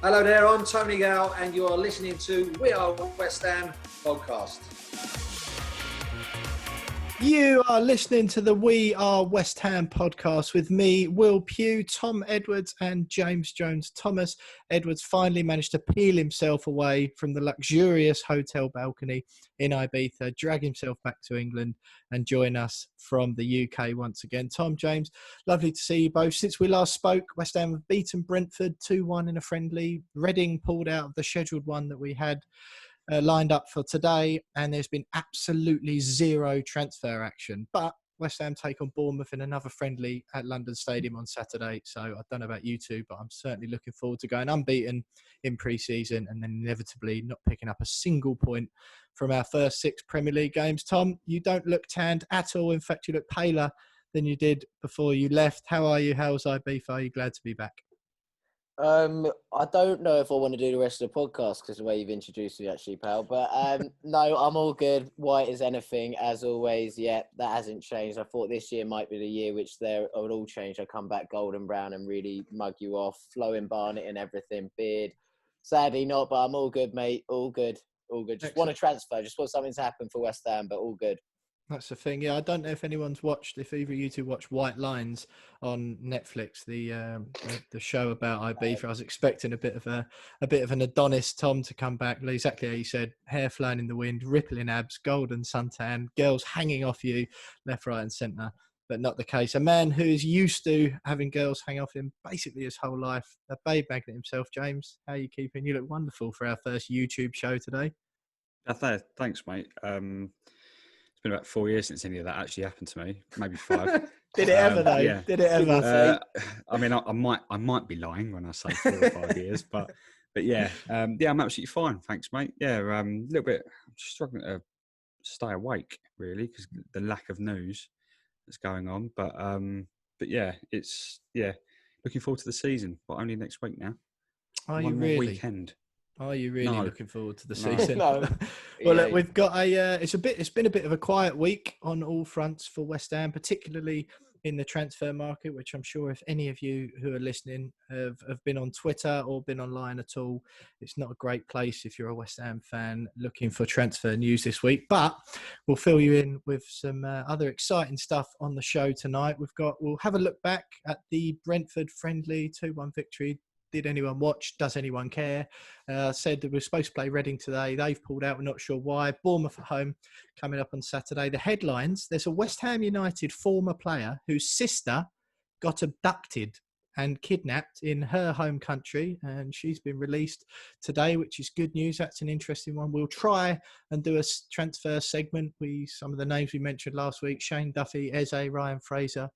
Hello there, I'm Tony Gale and you are listening to We Are West Ham podcast. You are listening to the We Are West Ham podcast with me, Will Pugh, Tom Edwards and James Jones-Thomas. Edwards finally managed to peel himself away from the luxurious hotel balcony in Ibiza, drag himself back to England and join us from the UK once again. Tom, James, lovely to see you both. Since we last spoke, West Ham have beaten Brentford 2-1 in a friendly. Reading pulled out of the scheduled one that we had lined up for today, and there's been absolutely zero transfer action. But West Ham take on Bournemouth in another friendly at London Stadium on Saturday. So I don't know about you two, but I'm certainly looking forward to going unbeaten in pre-season and then inevitably not picking up a single point from our first 6 Premier League games. Tom, you don't look tanned at all. In fact, you look paler than you did before you left. How are you? How's Ibiza? Are you glad to be back? I don't know if I want to do the rest of the podcast because the way you've introduced me, actually, pal. But no, I'm all good. White as anything, as always. Yeah, that hasn't changed. I thought this year might be the year which there would all change. I come back golden brown and really mug you off, flowing barnet and everything, beard. Sadly not, but I'm all good, mate. All good, all good. Just want to transfer. Just want something to happen for West Ham, but all good. That's the thing. Yeah, I don't know if anyone's watched, if either of you two watch White Lines on Netflix, the show about Ibiza. I was expecting a bit of an Adonis Tom to come back. Exactly how you said, hair flying in the wind, rippling abs, golden suntan, girls hanging off you left, right, and centre. But not the case. A man who is used to having girls hang off him basically his whole life. A babe magnet himself. James, how are you keeping? You look wonderful for our first YouTube show today. Thanks, mate. It's been about 4 years since any of that actually happened to me. Maybe 5. Did it ever though? Yeah. Did it ever? I mean, I might be lying when I say 4 or 5 years, but yeah, I'm absolutely fine. Thanks, mate. Yeah, a little bit. I'm just struggling to stay awake really because the lack of news that's going on. But yeah, it's looking forward to the season, but only next week now. Are you One more really? weekend. Are you really No. looking forward to the No. season? No. Well, Yeah. look, we've got it's been a bit of a quiet week on all fronts for West Ham, particularly in the transfer market, which I'm sure if any of you who are listening have been on Twitter or been online at all, it's not a great place if you're a West Ham fan looking for transfer news this week. But we'll fill you in with some other exciting stuff on the show tonight. We'll have a look back at the Brentford friendly 2-1 victory. Did anyone watch? Does anyone care? Said that we're supposed to play Reading today. They've pulled out. We're not sure why. Bournemouth at home coming up on Saturday. The headlines, there's a West Ham United former player whose sister got abducted and kidnapped in her home country, and she's been released today, which is good news. That's an interesting one. We'll try and do a transfer segment. Some of the names we mentioned last week, Shane Duffy, Eze, Ryan Fraser,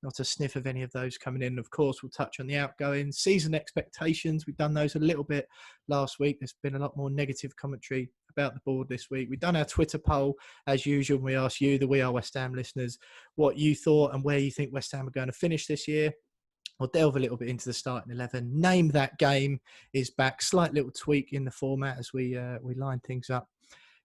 not a sniff of any of those coming in. Of course, we'll touch on the outgoing season expectations. We've done those a little bit last week. There's been a lot more negative commentary about the board this week. We've done our Twitter poll as usual. We asked you, the We Are West Ham listeners, what you thought and where you think West Ham are going to finish this year. We'll delve a little bit into the starting 11. Name That Game is back. Slight little tweak in the format as we line things up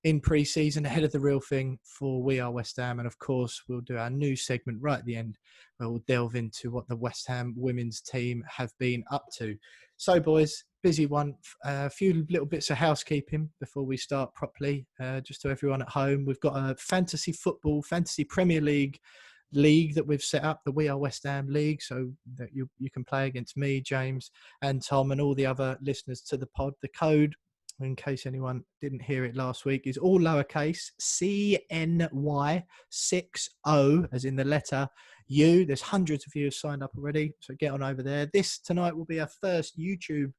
in pre-season ahead of the real thing for We Are West Ham. And of course, we'll do our new segment right at the end where we'll delve into what the West Ham women's team have been up to. So, boys, busy one. A few little bits of housekeeping before we start properly. Just to everyone at home, we've got a fantasy Premier League that we've set up, the We Are West Ham League, so that you can play against me, James, and Tom, and all the other listeners to the pod. The code, in case anyone didn't hear it last week, is all lowercase CNY60, as in the letter U. There's hundreds of you signed up already, so get on over there. This tonight will be our first YouTube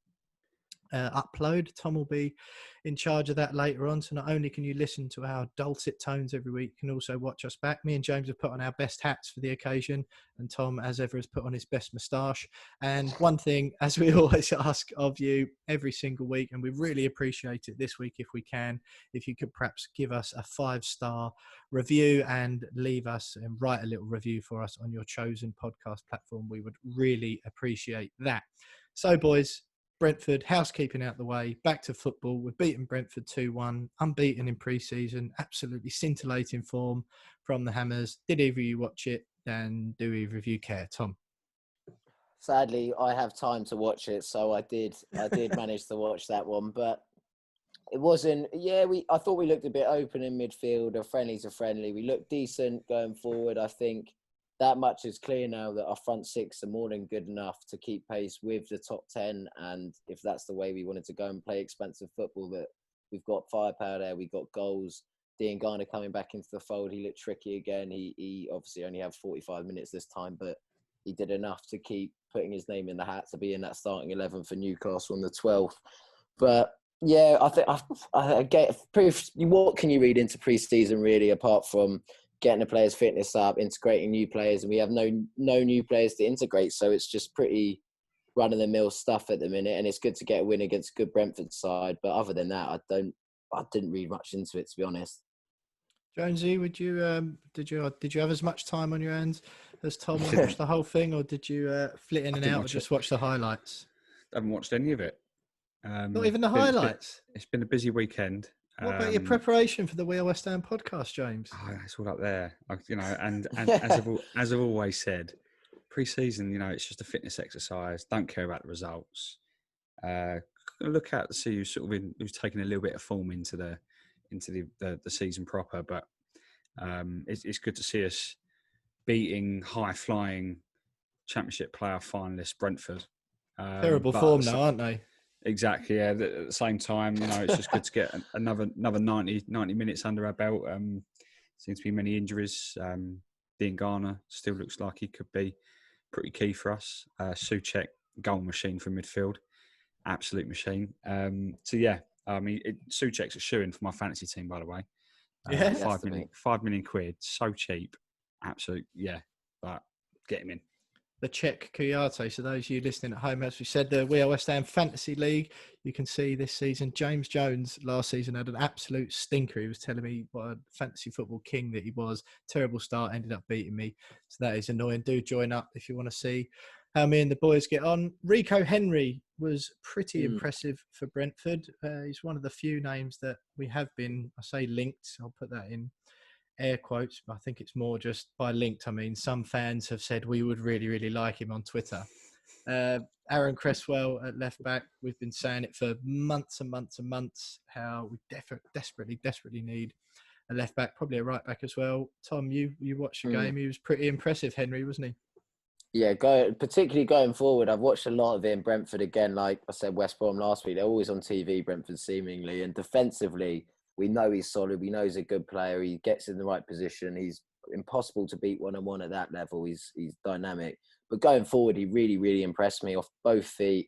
upload. Tom will be in charge of that later on, so not only can you listen to our dulcet tones every week, you can also watch us back. Me and James have put on our best hats for the occasion, and Tom, as ever, has put on his best moustache. And one thing, as we always ask of you every single week, and we really appreciate it this week if we can, if you could perhaps give us a 5-star review and leave us and write a little review for us on your chosen podcast platform. We would really appreciate that. So, boys, Brentford, housekeeping out the way, back to football. We've beaten Brentford 2-1, unbeaten in pre-season, absolutely scintillating form from the Hammers. Did either of you watch it, and do either of you care? Tom? Sadly, I have time to watch it, so I did manage to watch that one, but it wasn't. Yeah, I thought we looked a bit open in midfield. A friendly to friendly, we looked decent going forward. I think that much is clear now that our front six are more than good enough to keep pace with the top 10. And if that's the way we wanted to go and play expansive football, that we've got firepower there, we've got goals. Dean Garner coming back into the fold, he looked tricky again. He obviously only had 45 minutes this time, but he did enough to keep putting his name in the hat to be in that starting 11 for Newcastle on the 12th. But yeah, I think I get what can you read into pre-season really, apart from getting the players' fitness up, integrating new players, and we have no new players to integrate. So it's just pretty run-of-the-mill stuff at the minute, and it's good to get a win against a good Brentford side. But other than that, I didn't read much into it, to be honest. Jonesy, would you did you have as much time on your hands as Tom and watch the whole thing, or did you flit in and out or just watch the highlights? I haven't watched any of it. Not even the highlights. It's been a busy weekend. What about your preparation for the We Are West Ham podcast, James? Oh, it's all up there, and as I've always said, pre-season, it's just a fitness exercise. Don't care about the results. Look out to see who's taking a little bit of form into the season proper. But it's good to see us beating high-flying Championship playoff finalist Brentford. Terrible form now, aren't they? Exactly. Yeah. At the same time, it's just good to get another 90 minutes under our belt. Seems to be many injuries. Dean Garner still looks like he could be pretty key for us. Souček, goal machine from midfield, absolute machine. So yeah, I mean, Souček's a shoo-in for my fantasy team, by the way. Yeah, £5 million, so cheap, absolute. Yeah, but get him in. The Czech Kouyaté. So those of you listening at home, as we said, the We Are West Ham Fantasy League, you can see this season, James Jones last season had an absolute stinker. He was telling me what a fantasy football king that he was. Terrible start, ended up beating me. So that is annoying. Do join up if you want to see how me and the boys get on. Rico Henry was pretty impressive for Brentford. He's one of the few names that we have been, I say linked, I'll put that in air quotes, but I think it's more just by linked. I mean, some fans have said we would really, really like him on Twitter. Aaron Cresswell at left back, we've been saying it for months and months and months, how we desperately need a left back, probably a right back as well. Tom, you watched the game. He was pretty impressive, Henry, wasn't he? Yeah, particularly going forward. I've watched a lot of it in Brentford again. Like I said, West Brom last week, they're always on TV, Brentford seemingly. And defensively, we know he's solid. We know he's a good player. He gets in the right position. He's impossible to beat one-on-one at that level. He's dynamic. But going forward, he really, really impressed me off both feet.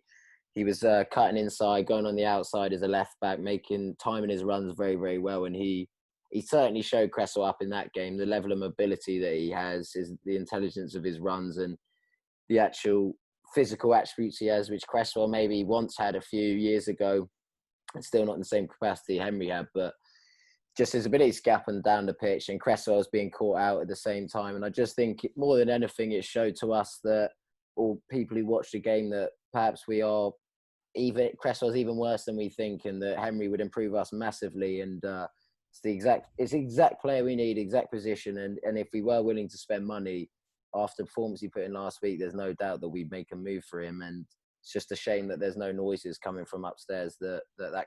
He was cutting inside, going on the outside as a left back, timing his runs very, very well. And he certainly showed Cresswell up in that game. The level of mobility that he has, the intelligence of his runs, and the actual physical attributes he has, which Cresswell maybe once had a few years ago, and still not in the same capacity Henry had, but just his ability to get up and down the pitch, and Cresswell's being caught out at the same time. And I just think more than anything, it showed to us that, or people who watched the game, that perhaps Cresswell's even worse than we think, and that Henry would improve us massively. And it's the exact player we need, exact position. And if we were willing to spend money after the performance he put in last week, there's no doubt that we'd make a move for him. And it's just a shame that there's no noises coming from upstairs that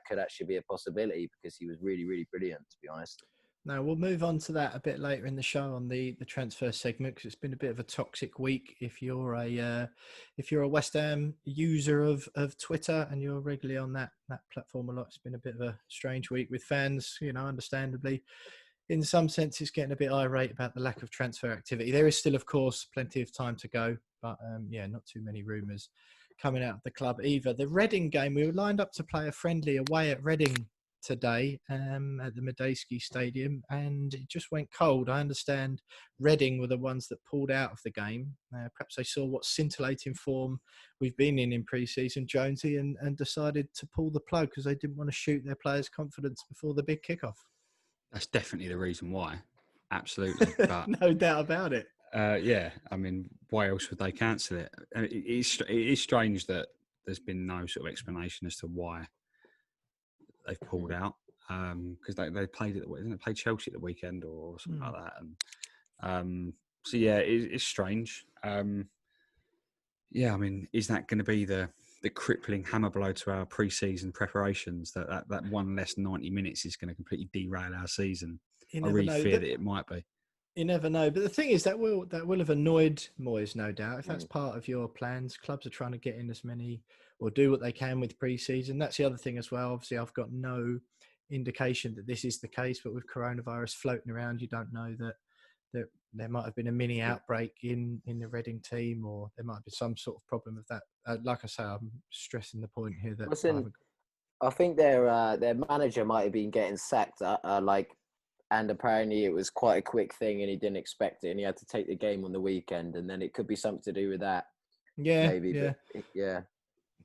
could actually be a possibility, because he was really, really brilliant, to be honest. No, we'll move on to that a bit later in the show on the transfer segment, because it's been a bit of a toxic week. If you're a West Ham user of Twitter and you're regularly on that platform a lot, it's been a bit of a strange week with fans, understandably, in some senses, getting a bit irate about the lack of transfer activity. There is still, of course, plenty of time to go, but not too many rumours coming out of the club either. The Reading game, we were lined up to play a friendly away at Reading today at the Medeski Stadium, and it just went cold. I understand Reading were the ones that pulled out of the game. Perhaps they saw what scintillating form we've been in pre-season, Jonesy, and decided to pull the plug because they didn't want to shoot their players' confidence before the big kickoff. That's definitely the reason why. Absolutely. But, no doubt about it. Yeah, I mean, why else would they cancel it? It is strange that there's been no sort of explanation as to why they've pulled out, because they played they played Chelsea at the weekend or something like that. And so yeah, it's strange. yeah, I mean, is that going to be the crippling hammer blow to our pre-season preparations? That one less 90 minutes is going to completely derail our season. You I never really know. fear that it might be. You never know. But the thing is that will have annoyed Moyes, no doubt. If that's Mm. part of your plans, clubs are trying to get in as many or do what they can with pre-season. That's the other thing as well. Obviously, I've got no indication that this is the case, but with coronavirus floating around, you don't know that there might have been a mini outbreak in the Reading team, or there might be some sort of problem with that. Like I say, I'm stressing the point here that Listen, I think their manager might have been getting sacked, and apparently it was quite a quick thing, and he didn't expect it, and he had to take the game on the weekend, and then it could be something to do with that, maybe. yeah. But, yeah.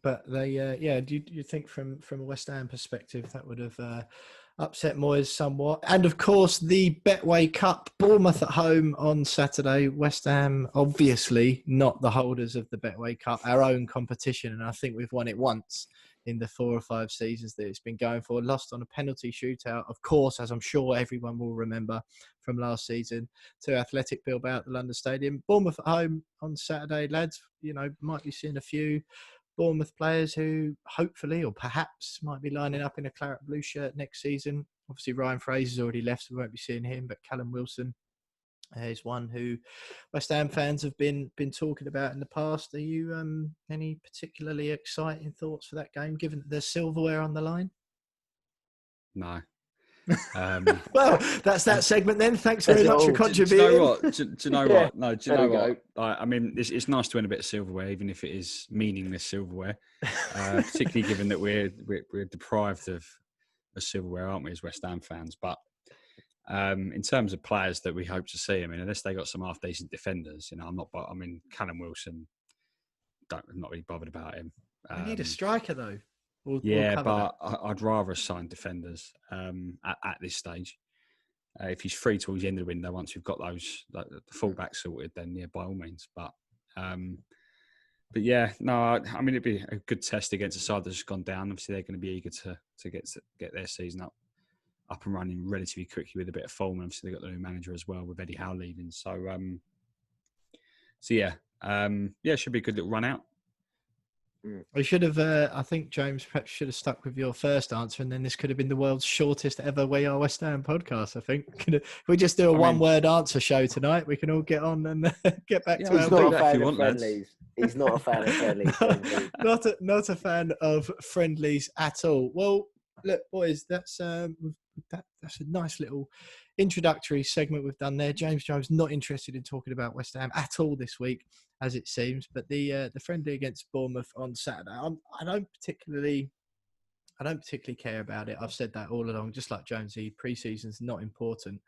But they, do you think from a West Ham perspective that would have upset Moyes somewhat? And of course, the Betway Cup, Bournemouth at home on Saturday. West Ham, obviously not the holders of the Betway Cup, our own competition, and I think we've won it once in the 4 or 5 seasons that it's been going for. Lost on a penalty shootout, of course, as I'm sure everyone will remember from last season, to Athletic Bilbao at the London Stadium. Bournemouth at home on Saturday, lads. Might be seeing a few Bournemouth players who hopefully or perhaps might be lining up in a claret blue shirt next season. Obviously, Ryan Fraser's already left, so we won't be seeing him. But Callum Wilson is one who West Ham fans have been talking about in the past. Are you any particularly exciting thoughts for that game, given that there's silverware on the line? No. Well, that's that segment then. Thanks very much for contributing. Do you know what? Do you know what? No, do you know what? Go. I mean, it's nice to win a bit of silverware, even if it is meaningless silverware. Particularly given that we're deprived of silverware, aren't we, as West Ham fans? But in terms of players that we hope to see, I mean, unless they got some half decent defenders, I'm not. I mean, Callum Wilson, I'm not really bothered about him. We need a striker though. But I'd rather sign defenders at this stage. If he's free towards the end of the window, once we've got those the fullback sorted, then yeah, by all means. But yeah, no, I mean it'd be a good test against a side that's just gone down. Obviously, they're going to be eager to get their season up and running relatively quickly with a bit of form. And obviously, they've got the new manager as well with Eddie Howe leaving. So yeah, it should be a good little run out. We should have, I think, James, perhaps should have stuck with your first answer, and then this could have been the world's shortest ever We Are West Ham podcast, I think. If we just do a one-word answer show tonight, we can all get on and get back to our not a fan of friendlies. He's not a fan of friendlies. Not a fan of friendlies at all. Well, look, boys, that's a nice little introductory segment we've done there. James Jones not interested in talking about West Ham at all this week, as it seems. But the friendly against Bournemouth on Saturday, I don't particularly care about it. I've said that all along, just like Jonesy. Pre-season's not important.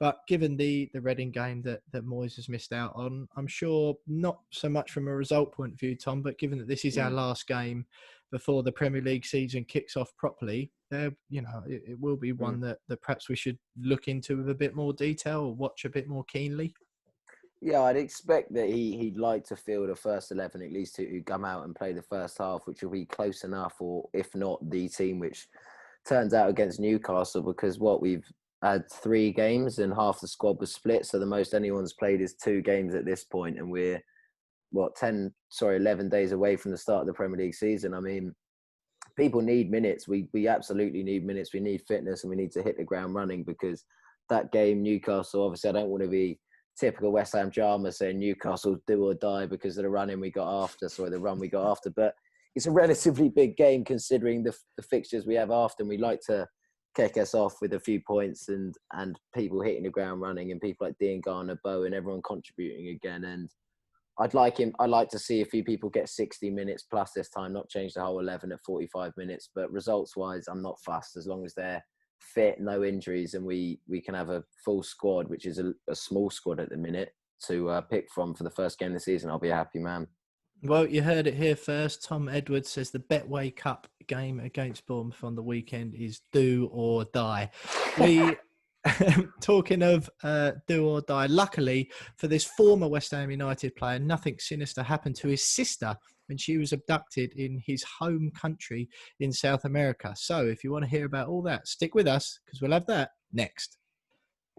But given the Reading game that Moyes has missed out on, I'm sure not so much from a result point of view, Tom, but given that this is our last game before the Premier League season kicks off properly, it will be one that perhaps we should look into with a bit more detail or watch a bit more keenly. Yeah, I'd expect that he'd like to field a first 11 at least to come out and play the first half, which will be close enough, or if not the team which turns out against Newcastle, because we've had 3 games and half the squad was split, so the most anyone's played is 2 games at this point, and we're 11 days away from the start of the Premier League season. I mean, people need minutes. We absolutely need minutes. We need fitness, and we need to hit the ground running, because that game, Newcastle, obviously I don't want to be typical West Ham drama saying Newcastle do or die because of the run we got after, but it's a relatively big game considering the fixtures we have after, and we like to kick us off with a few points and people hitting the ground running, and people like Dean Garner, Bow, and everyone contributing again. And I'd like to see a few people get 60 minutes plus this time, not change the whole 11 at 45 minutes. But results-wise, I'm not fussed as long as they're fit, no injuries, and we can have a full squad, which is a small squad at the minute, to pick from for the first game of the season. I'll be a happy man. Well, you heard it here first. Tom Edwards says the Betway Cup game against Bournemouth on the weekend is do or die. We talking of do or die, luckily for this former West Ham United player, nothing sinister happened to his sister when she was abducted in his home country in South America. So if you want to hear about all that, stick with us, because we'll have that next.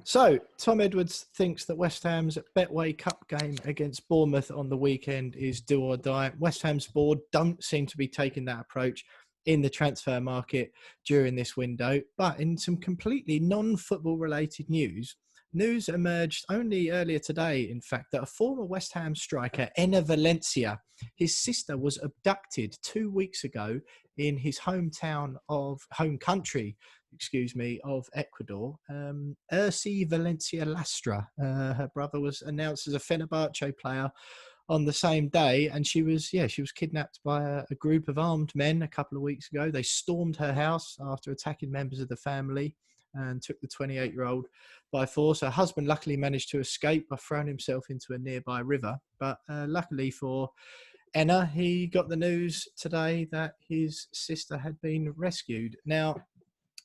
So, Tom Edwards thinks that West Ham's Betway Cup game against Bournemouth on the weekend is do or die. West Ham's board don't seem to be taking that approach in the transfer market during this window. But in some completely non-football related news emerged only earlier today, in fact, that a former West Ham striker, Enner Valencia, his sister was abducted 2 weeks ago in his home country of Ecuador. Ursi Valencia Lastra, her brother, was announced as a Fenerbahce player on the same day, and she was kidnapped by a group of armed men a couple of weeks ago. They stormed her house after attacking members of the family and took the 28-year-old by force. Her husband luckily managed to escape by throwing himself into a nearby river, but luckily for Enner, he got the news today that his sister had been rescued. Now,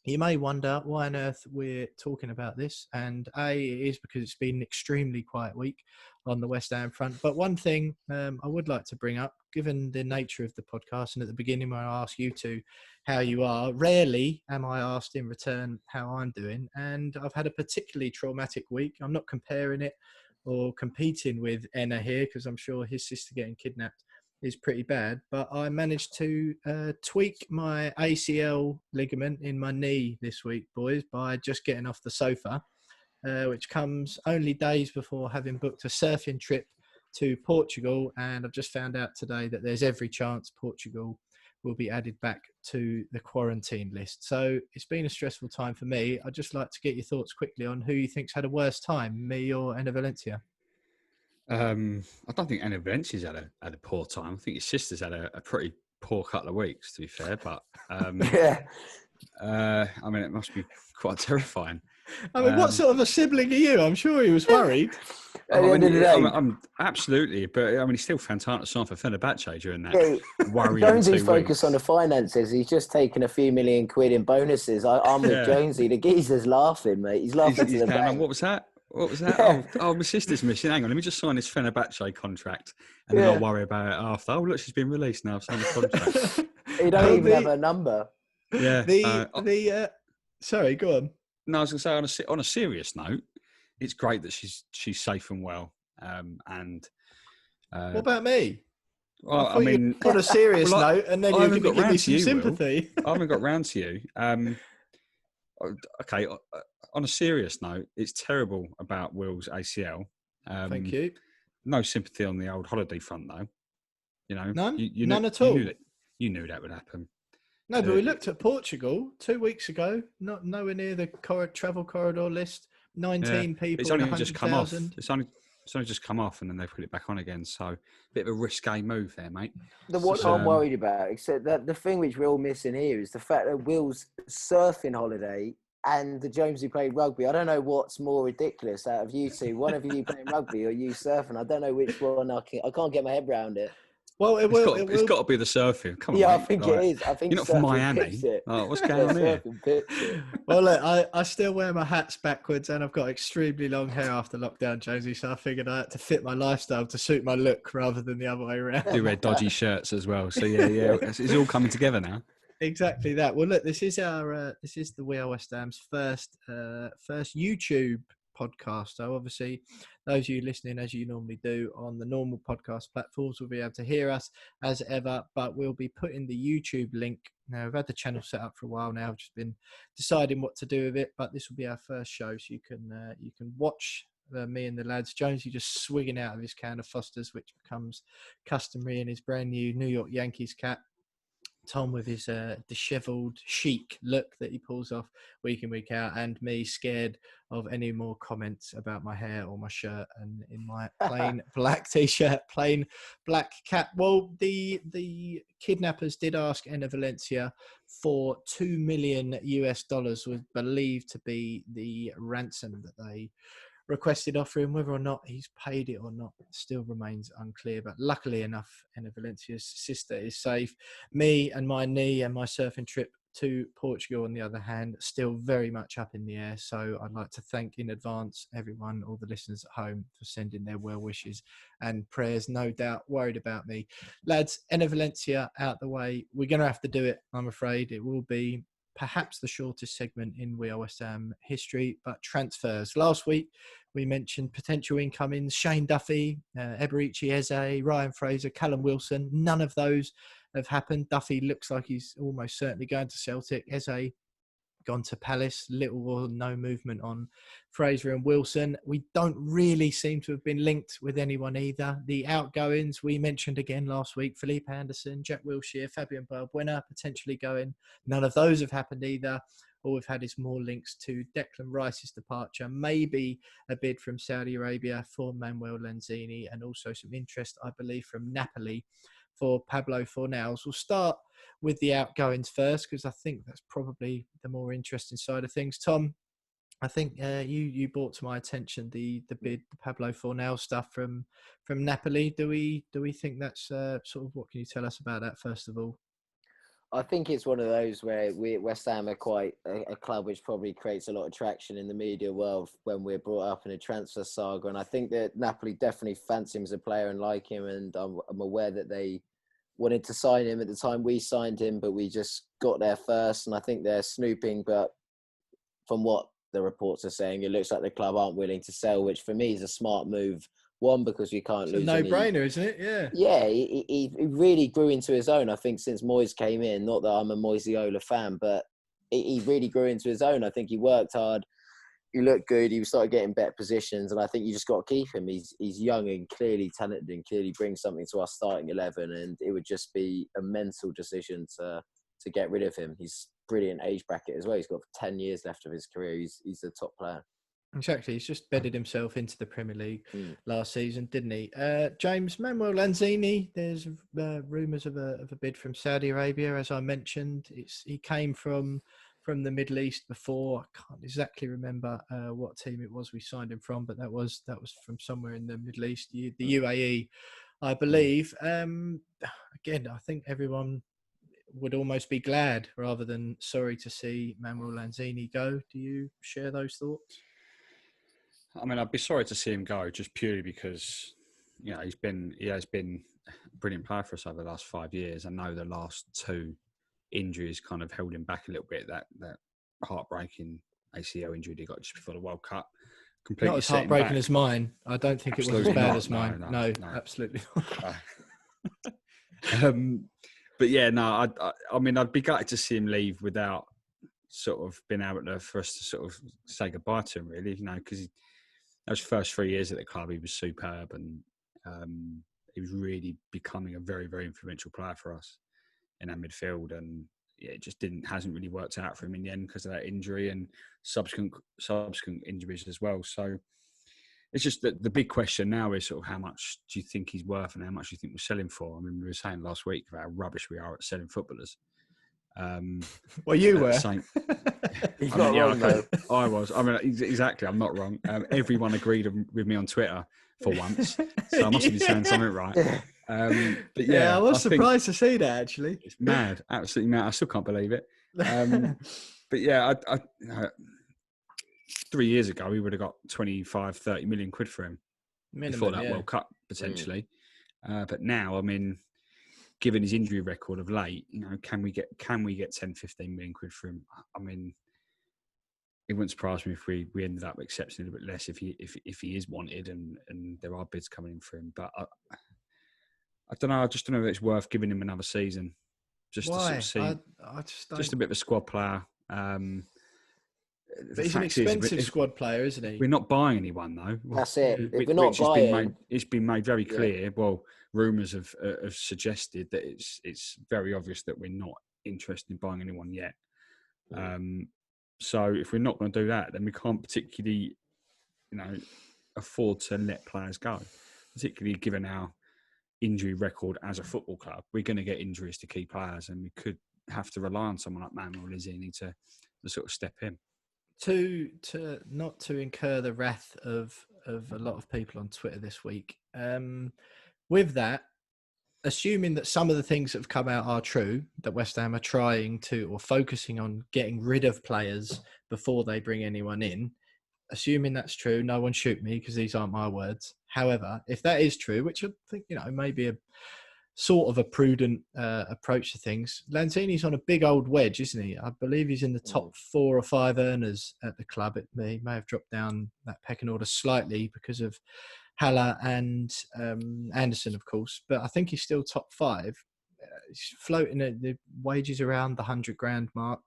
you may wonder why on earth we're talking about this, and it is because it's been an extremely quiet week on the West Ham front. But one thing I would like to bring up, given the nature of the podcast, and at the beginning when I ask you two how you are, rarely am I asked in return how I'm doing, and I've had a particularly traumatic week. I'm not comparing it or competing with Enner here, because I'm sure his sister getting kidnapped is pretty bad, but I managed to tweak my ACL ligament in my knee this week, boys, by just getting off the sofa, which comes only days before having booked a surfing trip to Portugal. And I've just found out today that there's every chance Portugal will be added back to the quarantine list. So it's been a stressful time for me. I'd just like to get your thoughts quickly on who you think's had a worse time, me or Enner Valencia. I don't think Enner Valencia's had a poor time. I think his sister's had a pretty poor couple of weeks, to be fair. But Yeah. I mean, it must be quite terrifying. I mean, what sort of a sibling are you? I'm sure he was worried. At the end of the day. I'm absolutely, but I mean, he's still fantastic sign for Fenerbahce during that worrying Jonesy's 2 focused weeks. on the finances. He's just taken a few million quid in bonuses. I'm with Jonesy. The geezer's laughing, mate. He's laughing to the bank. What was that? What was that? Yeah. Oh, my sister's missing. Hang on, let me just sign this Fenerbahce contract, and then I'll worry about it after. Oh, look, she's been released now. I've signed the contract. He don't even have her number. Yeah. Sorry, go on. No, I was going to say on a serious note, it's great that she's safe and well. What about me? Well, I mean, on a serious note, and then you're going to give me some sympathy. I haven't got round to you. Okay. On a serious note, it's terrible about Will's ACL. Thank you. No sympathy on the old holiday front, though. You know, none at all. You knew that would happen. No, but we looked at Portugal 2 weeks ago. Nowhere near the travel corridor list. 19 people. It's only 100, just come off. 000. It's only just come off, and then they put it back on again. So, a bit of a risque move there, mate. What I'm worried about, except that the thing which we're all missing here is the fact that Will's surfing holiday and the Jonesy played rugby. I don't know what's more ridiculous out of you two. One of you playing rugby or you surfing. I don't know which one. I can't get my head around it. Well, it's got to be the surfing. Come on, yeah, mate. I think it is. I think you're not from Miami. Oh, what's going on here? Well, look, I still wear my hats backwards, and I've got extremely long hair after lockdown, Jonesy. So I figured I had to fit my lifestyle to suit my look rather than the other way around. Do wear dodgy shirts as well. So yeah, it's all coming together now. Exactly that. Well, look, this is the We Are West Ham's first YouTube podcast. So obviously, those of you listening, as you normally do on the normal podcast platforms, will be able to hear us as ever. But we'll be putting the YouTube link. Now, we've had the channel set up for a while now. We've just been deciding what to do with it. But this will be our first show, so you can watch me and the lads. Jonesy just swigging out of his can of Foster's, which becomes customary in his brand new New York Yankees cap. Tom with his dishevelled chic look that he pulls off week in, week out, and me scared of any more comments about my hair or my shirt, and in my plain black t-shirt, plain black cap. Well, the kidnappers did ask Enner Valencia for $2 million was believed to be the ransom that they requested offering. Whether or not he's paid it or not still remains unclear, but luckily enough, Enner Valencia's sister is safe. Me and my knee and my surfing trip to Portugal, on the other hand, still very much up in the air. So I'd like to thank in advance everyone, all the listeners at home, for sending their well wishes and prayers. No doubt worried about me. Lads, Enner Valencia out the way. We're going to have to do it, I'm afraid. It will be perhaps the shortest segment in We Are West Ham history, but transfers. Last week, we mentioned potential incomings: Shane Duffy, Eberechi Eze, Ryan Fraser, Callum Wilson. None of those have happened. Duffy looks like he's almost certainly going to Celtic. Eze gone to Palace. Little or no movement on Fraser and Wilson. We don't really seem to have been linked with anyone either. The outgoings we mentioned again last week: Felipe Anderson, Jack Wilshere, Fabian Balbuena potentially going. None of those have happened either. All we've had is more links to Declan Rice's departure, maybe a bid from Saudi Arabia for Manuel Lanzini, and also some interest, I believe, from Napoli for Pablo Fornals. We'll start with the outgoings first, because I think that's probably the more interesting side of things. Tom, I think you brought to my attention the bid, the Pablo Fornals stuff from Napoli. Do we think that's sort of, what can you tell us about that first of all? I think it's one of those where we at West Ham are quite a club which probably creates a lot of traction in the media world when we're brought up in a transfer saga. And I think that Napoli definitely fancy him as a player and like him. And I'm aware that they wanted to sign him at the time we signed him, but we just got there first. And I think they're snooping. But from what the reports are saying, it looks like the club aren't willing to sell, which for me is a smart move. One, because we can't lose. It's a no-brainer, isn't it? Yeah. Yeah, he really grew into his own, I think, since Moyes came in. Not that I'm a Moiseola fan, but he really grew into his own. I think he worked hard. He looked good. He started getting better positions, and I think you just got to keep him. He's young and clearly talented and clearly brings something to our starting 11, and it would just be a mental decision to get rid of him. He's brilliant age bracket as well. He's got 10 years left of his career. He's a top player. Exactly. He's just bedded himself into the Premier League last season, didn't he? James, Manuel Lanzini, there's rumours of a bid from Saudi Arabia, as I mentioned. He came from the Middle East before. I can't exactly remember what team it was we signed him from, but that was from somewhere in the Middle East, the UAE, I believe. Again, I think everyone would almost be glad rather than sorry to see Manuel Lanzini go. Do you share those thoughts? I mean, I'd be sorry to see him go just purely because, he has been a brilliant player for us over the last 5 years. I know the last two injuries kind of held him back a little bit. That heartbreaking ACL injury he got just before the World Cup completely not as heartbreaking as mine. I don't think absolutely it was as bad not. as mine. No, absolutely not. But yeah, no. I mean, I'd be gutted to see him leave without sort of being able to, for us to sort of say goodbye to him, really. Because those first 3 years at the club, he was superb, and he was really becoming a very, very influential player for us in our midfield. And yeah, it just hasn't really worked out for him in the end because of that injury and subsequent injuries as well. So it's just that the big question now is sort of how much do you think he's worth and how much do you think we'll sell him for? I mean, we were saying last week about how rubbish we are at selling footballers. Well, you were. He's not wrong, though. I was. I mean, exactly. I'm not wrong. Everyone agreed with me on Twitter for once, so I must be saying something right. But yeah, I was surprised to see that, actually. It's mad, absolutely mad. I still can't believe it. But yeah, I 3 years ago we would have got 25-30 million quid for him before that World Cup potentially. But now, I mean, given his injury record of late, can we get 10-15 million quid for him? I mean, it wouldn't surprise me if we ended up accepting a little bit less if he is wanted and there are bids coming in for him. But I don't know. I just don't know if it's worth giving him another season just to sort of see. I just a bit of a squad player. But he's an expensive squad player, isn't he? We're not buying anyone though. That's it. If we're not buying, it's been made very clear. Yeah. Well, rumours have suggested that it's very obvious that we're not interested in buying anyone yet. So if we're not going to do that, then we can't particularly, afford to let players go. Particularly given our injury record as a football club, we're going to get injuries to key players, and we could have to rely on someone like Manuel Lanzini to sort of step in. To not to incur the wrath of a lot of people on Twitter this week. With that, assuming that some of the things that have come out are true, that West Ham are trying to or focusing on getting rid of players before they bring anyone in, assuming that's true, no one shoot me because these aren't my words. However, if that is true, which I think, may be sort of a prudent approach to things. Lanzini's on a big old wedge, isn't he? I believe he's in the top 4 or 5 earners at the club. He may have dropped down that pecking order slightly because of Haller and Anderson, of course, but I think he's still top 5. He's floating at the wages around the 100 grand mark,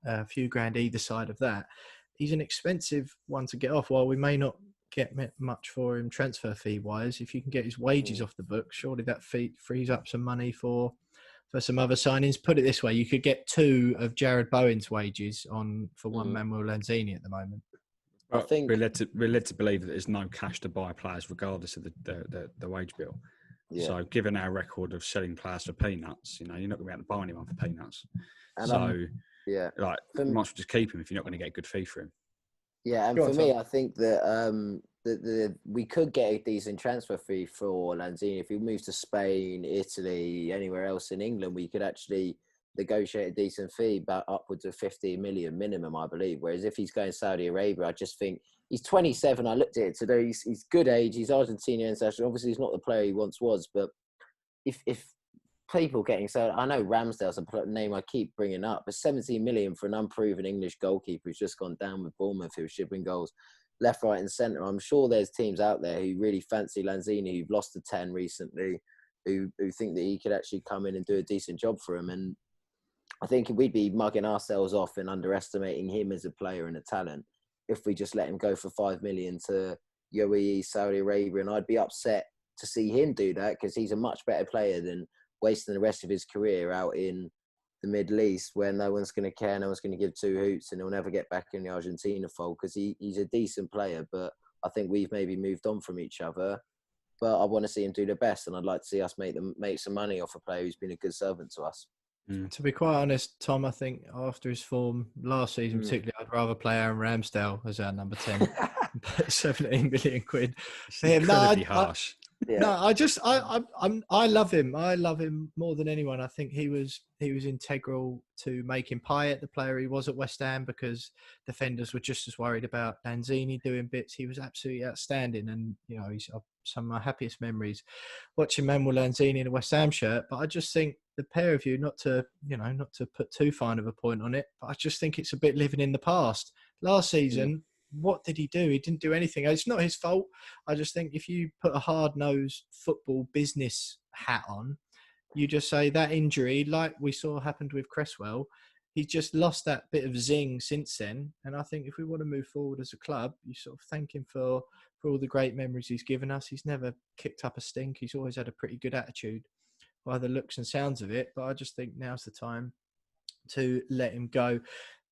a few grand either side of that. He's an expensive one to get off. While we may not get much for him transfer fee wise, if you can get his wages off the book, surely that frees up some money for some other signings. Put it this way, you could get 2 of Jared Bowen's wages for one Manuel Lanzini at the moment. I think we're led to believe that there's no cash to buy players regardless of the wage bill. Yeah. So given our record of selling players for peanuts, you're not going to be able to buy anyone for peanuts. And you might as well just keep him if you're not going to get a good fee for him. Yeah, and for me, I think that we could get a decent transfer fee for Lanzini. If he moves to Spain, Italy, anywhere else in England, we could actually negotiate a decent fee, about upwards of 50 million minimum, I believe. Whereas if he's going Saudi Arabia, I just think he's 27. I looked at it today. He's good age. He's Argentinian international. Obviously, he's not the player he once was. But if people getting so, I know Ramsdale's a name I keep bringing up, but 17 million for an unproven English goalkeeper who's just gone down with Bournemouth, who's shipping goals left, right, and centre. I'm sure there's teams out there who really fancy Lanzini, who've lost to 10 recently, who think that he could actually come in and do a decent job for him. And I think we'd be mugging ourselves off and underestimating him as a player and a talent if we just let him go for 5 million to UAE, Saudi Arabia. And I'd be upset to see him do that, because he's a much better player than wasting the rest of his career out in the Middle East where no one's going to care, no one's going to give 2 hoots, and he'll never get back in the Argentina fold, because he's a decent player. But I think we've maybe moved on from each other. But I want to see him do the best, and I'd like to see us make some money off a player who's been a good servant to us. To be quite honest, Tom, I think after his form last season, particularly, I'd rather play Aaron Ramsdale as our number 10. 17 million quid. It's incredibly harsh. No, I love him. I love him more than anyone. I think he was integral to making Payet the player he was at West Ham, because defenders were just as worried about Lanzini doing bits. He was absolutely outstanding, and he's some of my happiest memories watching Manuel Lanzini in a West Ham shirt. But I just think the pair of you, not to put too fine of a point on it, but I just think it's a bit living in the past. Last season, what did he do? He didn't do anything. It's not his fault. I just think if you put a hard-nosed football business hat on, you just say that injury, like we saw happened with Cresswell, he's just lost that bit of zing since then. And I think if we want to move forward as a club, you sort of thank him for all the great memories he's given us. He's never kicked up a stink. He's always had a pretty good attitude by the looks and sounds of it. But I just think now's the time to let him go.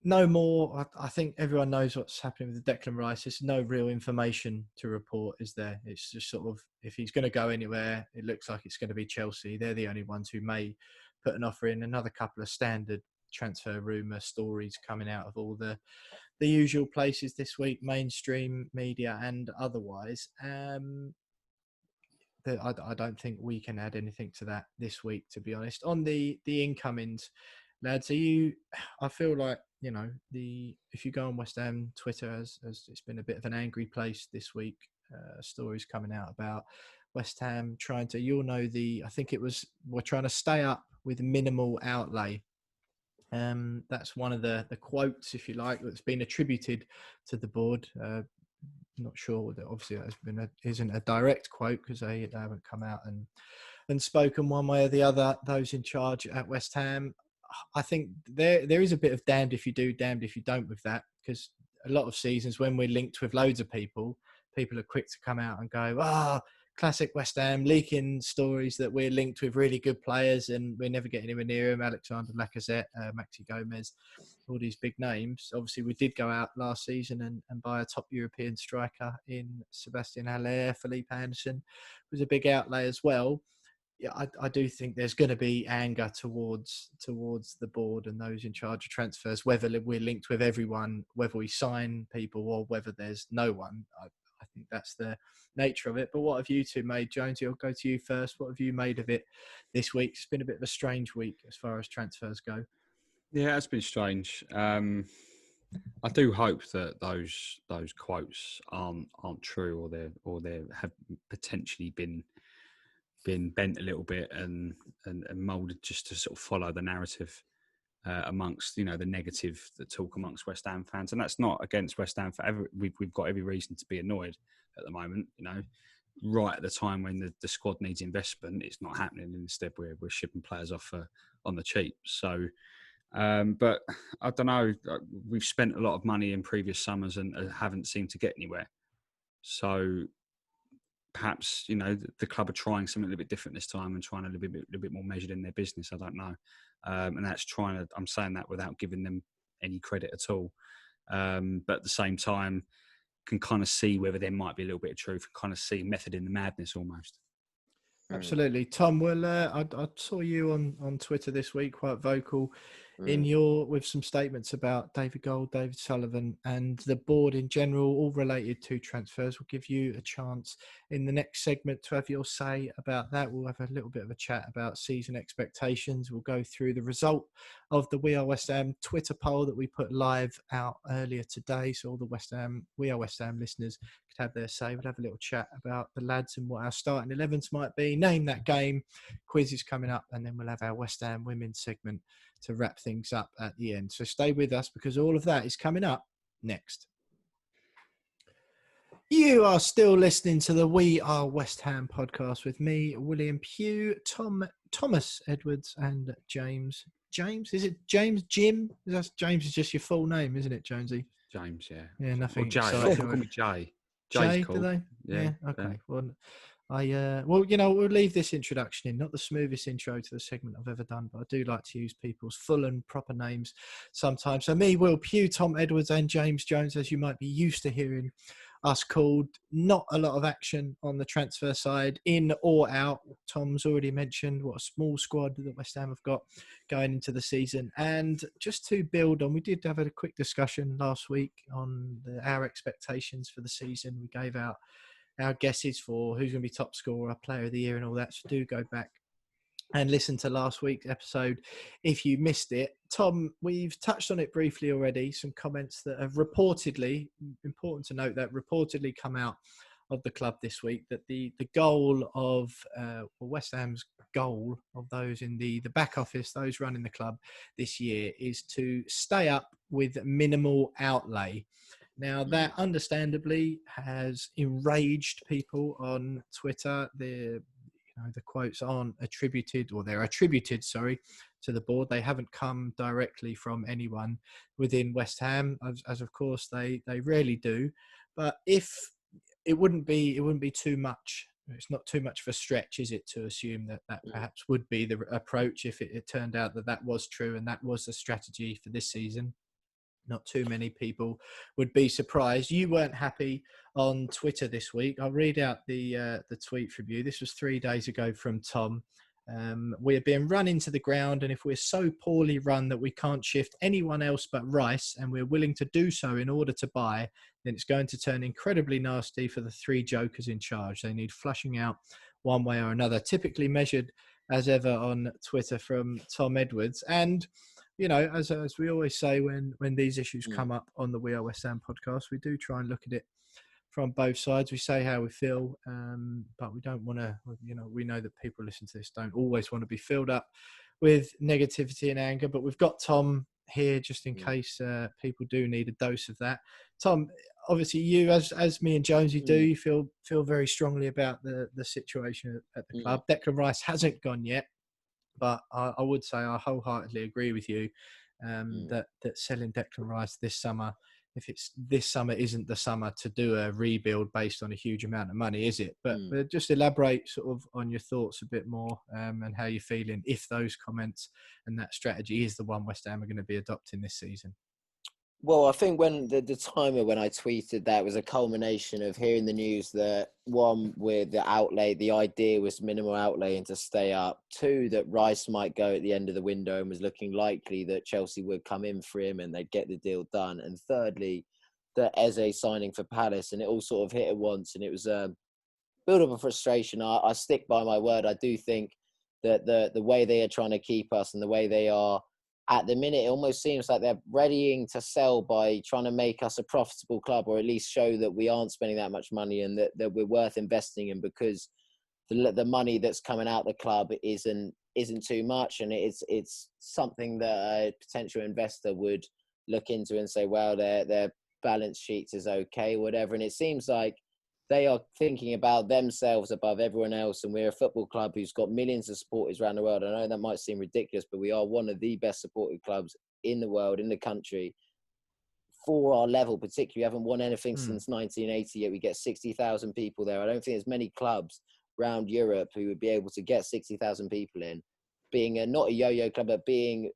No more. I think everyone knows what's happening with Declan Rice. There's no real information to report, is there? It's just sort of, if he's going to go anywhere, it looks like it's going to be Chelsea. They're the only ones who may put an offer in. Another couple of standard transfer rumour stories coming out of all the usual places this week, mainstream media and otherwise. I don't think we can add anything to that this week, to be honest. On the incomings, lads, I feel like, if you go on West Ham Twitter, as it's been a bit of an angry place this week, stories coming out about West Ham trying to, I think it was, we're trying to stay up with minimal outlay. That's one of the quotes, if you like, that's been attributed to the board. Not sure that obviously that isn't a direct quote, because they haven't come out and spoken one way or the other, those in charge at West Ham. I think there is a bit of damned if you do, damned if you don't with that, because a lot of seasons when we're linked with loads of people are quick to come out and go, classic West Ham, leaking stories that we're linked with really good players and we're never getting anywhere near him. Alexander Lacazette, Maxi Gomez, all these big names. Obviously, we did go out last season and buy a top European striker in Sebastian Haller. Felipe Anderson was a big outlay as well. Yeah, I do think there's going to be anger towards the board and those in charge of transfers, whether we're linked with everyone, whether we sign people or whether there's no one. I think that's the nature of it. But what have you two made? Jonesy, I'll go to you first. What have you made of it this week? It's been a bit of a strange week as far as transfers go. Yeah, it's been strange. I do hope that those quotes aren't true, or they have potentially been been bent a little bit and moulded just to sort of follow the narrative amongst, the negative that talk amongst West Ham fans. And that's not against West Ham. We've got every reason to be annoyed at the moment, right at the time when the squad needs investment. It's not happening. Instead, we're shipping players off on the cheap. So, but I don't know. We've spent a lot of money in previous summers and haven't seemed to get anywhere. So perhaps, the club are trying something a little bit different this time and trying a little bit more measured in their business. I don't know. And that's I'm saying that without giving them any credit at all. But at the same time, can kind of see whether there might be a little bit of truth, kind of see method in the madness almost. Absolutely. Tom, well, I saw you on Twitter this week, quite vocal with some statements about David Gold, David Sullivan, and the board in general, all related to transfers. We'll give you a chance in the next segment to have your say about that. We'll have a little bit of a chat about season expectations. We'll go through the result of the We Are West Ham Twitter poll that we put live out earlier today. So all the We Are West Ham listeners could have their say. We'll have a little chat about the lads and what our starting 11s might be. Name that game. Quiz is coming up, and then we'll have our West Ham women's segment to wrap things up at the end. So stay with us, because all of that is coming up next. You are still listening to the We Are West Ham podcast with me, William Pugh, Thomas Edwards, and James. James? Is it James? Jim? James is just your full name, isn't it, Jonesy? James, yeah. Yeah, nothing. Or Jay. People call me Jay. Jay, cool. do they? Yeah. Okay. Yeah. Well, we'll leave this introduction in. Not the smoothest intro to the segment I've ever done, but I do like to use people's full and proper names sometimes. So me, Will Pugh, Tom Edwards, and James Jones, as you might be used to hearing us called. Not a lot of action on the transfer side, in or out. Tom's already mentioned what a small squad that West Ham have got going into the season. And just to build on, we did have a quick discussion last week on our expectations for the season. We gave out our guesses for who's going to be top scorer, player of the year, and all that. So do go back and listen to last week's episode if you missed it. Tom, we've touched on it briefly already. Some comments that have reportedly, important to note, that reportedly come out of the club this week, that the goal of West Ham's goal of those in the back office, those running the club this year, is to stay up with minimal outlay. Now, that understandably has enraged people on Twitter. The quotes aren't attributed, or they're attributed, to the board. They haven't come directly from anyone within West Ham, as of course they rarely do. But if it wouldn't be too much. It's not too much of a stretch, is it, to assume that perhaps would be the approach if it turned out that was true and that was the strategy for this season. Not too many people would be surprised. You weren't happy on Twitter this week. I'll read out the tweet from you. This was 3 days ago from Tom. We are being run into the ground, and if we're so poorly run that we can't shift anyone else but Rice, and we're willing to do so in order to buy, then it's going to turn incredibly nasty for the three jokers in charge. They need flushing out one way or another. Typically measured, as ever, on Twitter from Tom Edwards. And as we always say when these issues come up on the We Are West Ham podcast, we do try and look at it from both sides. We say how we feel, but we don't want to, we know that people listen to this don't always want to be filled up with negativity and anger, but we've got Tom here just in case people do need a dose of that. Tom, obviously you, as me and Jonesy do, you feel very strongly about the situation at the club. Declan Rice hasn't gone yet. But I would say I wholeheartedly agree with you that selling Declan Rice this summer, if it's this summer, isn't the summer to do a rebuild based on a huge amount of money, is it? But just elaborate sort of on your thoughts a bit more and how you're feeling if those comments and that strategy is the one West Ham are going to be adopting this season. Well, I think when the timer when I tweeted that was a culmination of hearing the news that, one, with the outlay, the idea was minimal outlay and to stay up. Two, that Rice might go at the end of the window and was looking likely that Chelsea would come in for him and they'd get the deal done. And thirdly, the Eze signing for Palace, and it all sort of hit at once. And it was a build-up of frustration. I stick by my word. I do think that the way they are trying to keep us and the way they are at the minute, it almost seems like they're readying to sell by trying to make us a profitable club, or at least show that we aren't spending that much money and that we're worth investing in, because the money that's coming out the club isn't too much, and it's something that a potential investor would look into and say, well, their balance sheets is okay, whatever. And it seems like they are thinking about themselves above everyone else. And we're a football club who's got millions of supporters around the world. I know that might seem ridiculous, but we are one of the best supported clubs in the world, in the country, for our level particularly. We haven't won anything since 1980, yet we get 60,000 people there. I don't think there's many clubs around Europe who would be able to get 60,000 people in, being not a yo-yo club, but being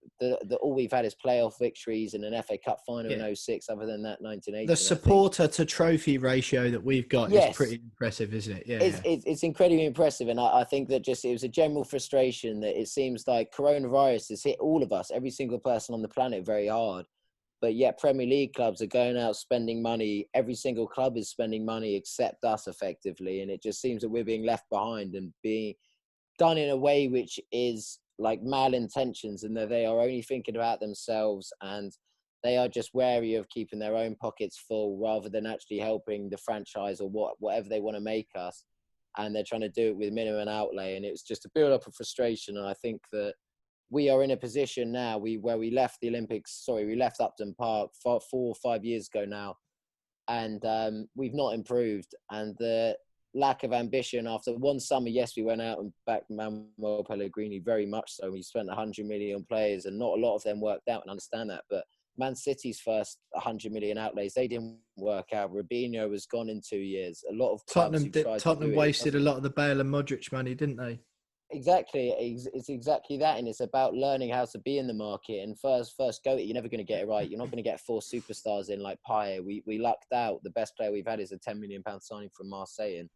all we've had is playoff victories and an FA Cup final in 06, other than that 1980. The supporter to trophy ratio that we've got is pretty impressive, isn't it? It's incredibly impressive. And I think that just, it was a general frustration that it seems like coronavirus has hit all of us, every single person on the planet, very hard. But yet Premier League clubs are going out spending money. Every single club is spending money except us, effectively. And it just seems that we're being left behind and being done in a way which is like malintentions, and that they are only thinking about themselves, and they are just wary of keeping their own pockets full rather than actually helping the franchise or whatever they want to make us. And they're trying to do it with minimum outlay. And it was just a build up of frustration. And I think that we are in a position now where we left the Olympics, we left Upton Park 4 or 5 years ago now. And we've not improved. And the lack of ambition after one summer, yes, we went out and backed Manuel Pellegrini, very much so. We spent 100 million on players, and not a lot of them worked out, and understand that. But Man City's first 100 million outlays, they didn't work out. Robinho was gone in 2 years. A lot of Tottenham wasted a lot of the Bale and Modric money, didn't they? Exactly. It's exactly that. And it's about learning how to be in the market. And first go it. You're never going to get it right. You're not going to get 4 superstars in like Payet. We lucked out. The best player we've had is a £10 million signing from Marseille. And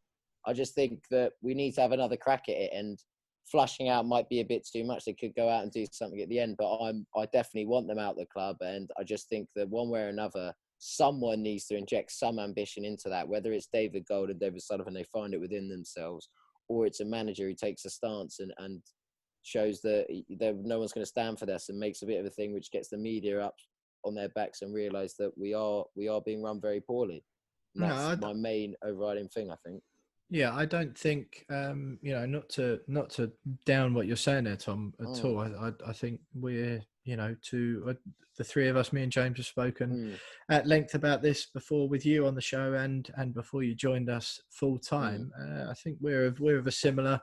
I just think that we need to have another crack at it. And flushing out might be a bit too much. They could go out and do something at the end. But I definitely want them out of the club. And I just think that one way or another, someone needs to inject some ambition into that. Whether it's David Gold and David Sullivan, they find it within themselves, or it's a manager who takes a stance and shows that no one's going to stand for this and makes a bit of a thing which gets the media up on their backs and realise that we are being run very poorly. And that's my main overriding thing, I think. Yeah, I don't think not to down what you're saying there, Tom, at all. I think we're the three of us, me and James, have spoken at length about this before with you on the show and before you joined us full time. I think we're of a similar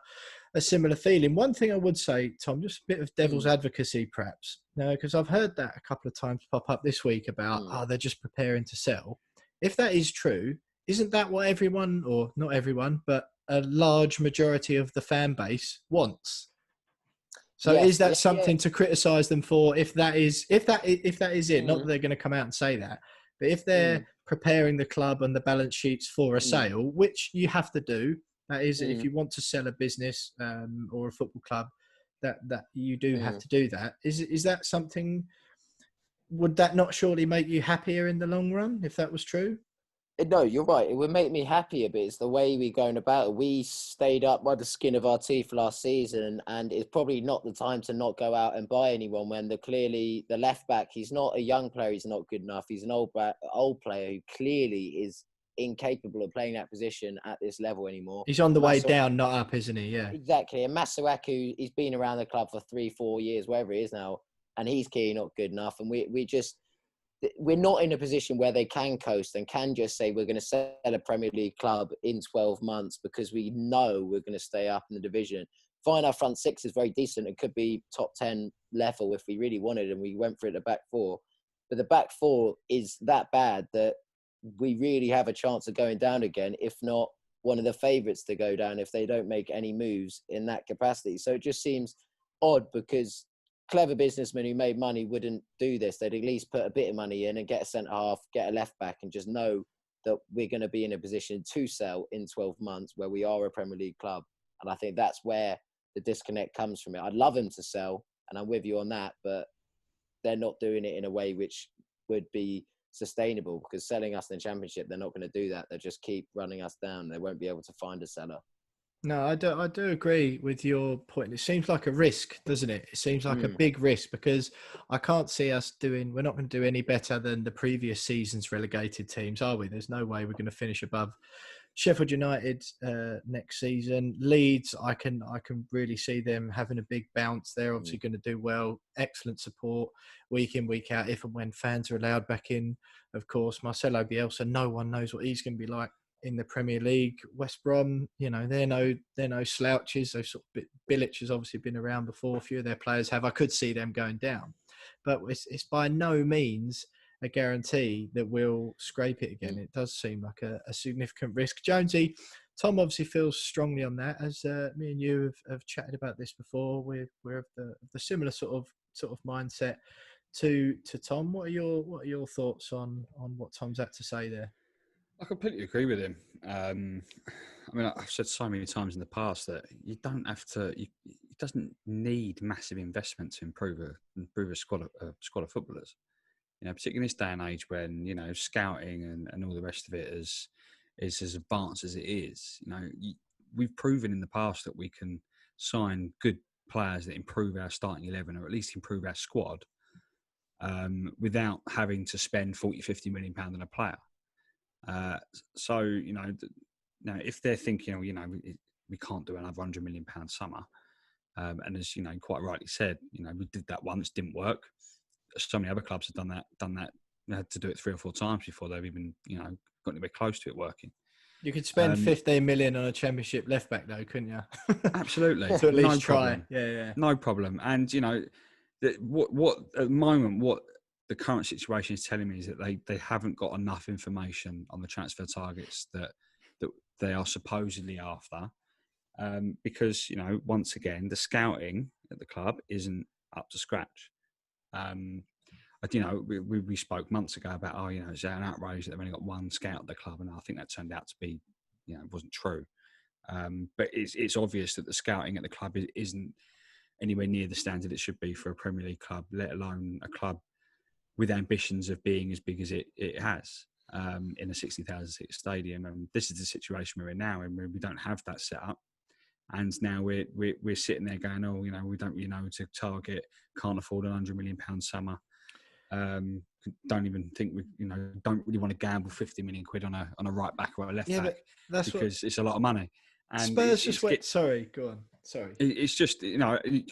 feeling. One thing I would say, Tom, just a bit of devil's advocacy, perhaps, because I've heard that a couple of times pop up this week about they're just preparing to sell. If that is true, isn't that what everyone, or not everyone, but a large majority of the fan base wants? So is that something to criticise them for? If that is it, not that they're going to come out and say that, but if they're preparing the club and the balance sheets for a sale, which you have to do, that is, if you want to sell a business or a football club, that you do have to do that. Is that something? Would that not surely make you happier in the long run if that was true? No, you're right. It would make me happier, but it's the way we're going about it. We stayed up by the skin of our teeth last season, and it's probably not the time to not go out and buy anyone when the left back, he's not a young player, he's not good enough. He's an old player who clearly is incapable of playing that position at this level anymore. He's on the way down, not up, isn't he? Yeah. Exactly. And Masuaku, he's been around the club for 3-4 years, wherever he is now, and he's clearly not good enough. And we're not in a position where they can coast and can just say we're going to sell a Premier League club in 12 months because we know we're going to stay up in the division. Fine, our front six is very decent. It could be top 10 level if we really wanted, and we went for it at back four. But the back four is that bad that we really have a chance of going down again, if not one of the favourites to go down if they don't make any moves in that capacity. So it just seems odd, because clever businessmen who made money wouldn't do this. They'd at least put a bit of money in and get a centre-half, get a left-back, and just know that we're going to be in a position to sell in 12 months where we are a Premier League club. And I think that's where the disconnect comes from it. I'd love them to sell, and I'm with you on that, but they're not doing it in a way which would be sustainable, because selling us in the Championship, they're not going to do that. They'll just keep running us down. They won't be able to find a seller. No, I do agree with your point. It seems like a risk, doesn't it? It seems like a big risk, because I can't see us we're not going to do any better than the previous season's relegated teams, are we? There's no way we're going to finish above Sheffield United next season. Leeds, I can really see them having a big bounce. They're obviously going to do well. Excellent support week in, week out, if and when fans are allowed back in. Of course, Marcelo Bielsa, no one knows what he's going to be like in the Premier League. West Brom, they're no slouches. They've sort of, Bilic has obviously been around before. A few of their players have. I could see them going down, but it's by no means a guarantee that we'll scrape it again. It does seem like a significant risk. Jonesy, Tom obviously feels strongly on that, as me and you have chatted about this before. We're of the similar sort of mindset to Tom. What are your thoughts on what Tom's had to say there? I completely agree with him. I mean, I've said so many times in the past that you don't have to. It doesn't need massive investment to improve a squad of footballers. Particularly in this day and age when scouting and all the rest of it is as advanced as it is. We've proven in the past that we can sign good players that improve our starting 11 or at least improve our squad without having to spend 40-50 million pounds on a player. So if they're thinking, we can't do another £100 million summer, and as quite rightly said, we did that once, didn't work. So many other clubs have done that. They had to do it 3 or 4 times before they've even got anywhere close to it working. You could spend 15 million on a Championship left back, though, couldn't you? Absolutely, to at least no try. Problem. Yeah, no problem. And what at the moment, what the current situation is telling me is that they haven't got enough information on the transfer targets that they are supposedly after, because once again the scouting at the club isn't up to scratch. We spoke months ago about it's an outrage that they've only got one scout at the club, and I think that turned out to be wasn't true. But it's obvious that the scouting at the club isn't anywhere near the standard it should be for a Premier League club, let alone a club with ambitions of being as big as it has in a 60,000 seat stadium. And this is the situation we're in now, and we don't have that set up. And now we're sitting there going, we don't really know to target, can't afford a £100 million summer. Don't even think don't really want to gamble 50 million quid on a right back or a left back, because it's a lot of money. And Spurs just went. Sorry, go on. Sorry. It's just I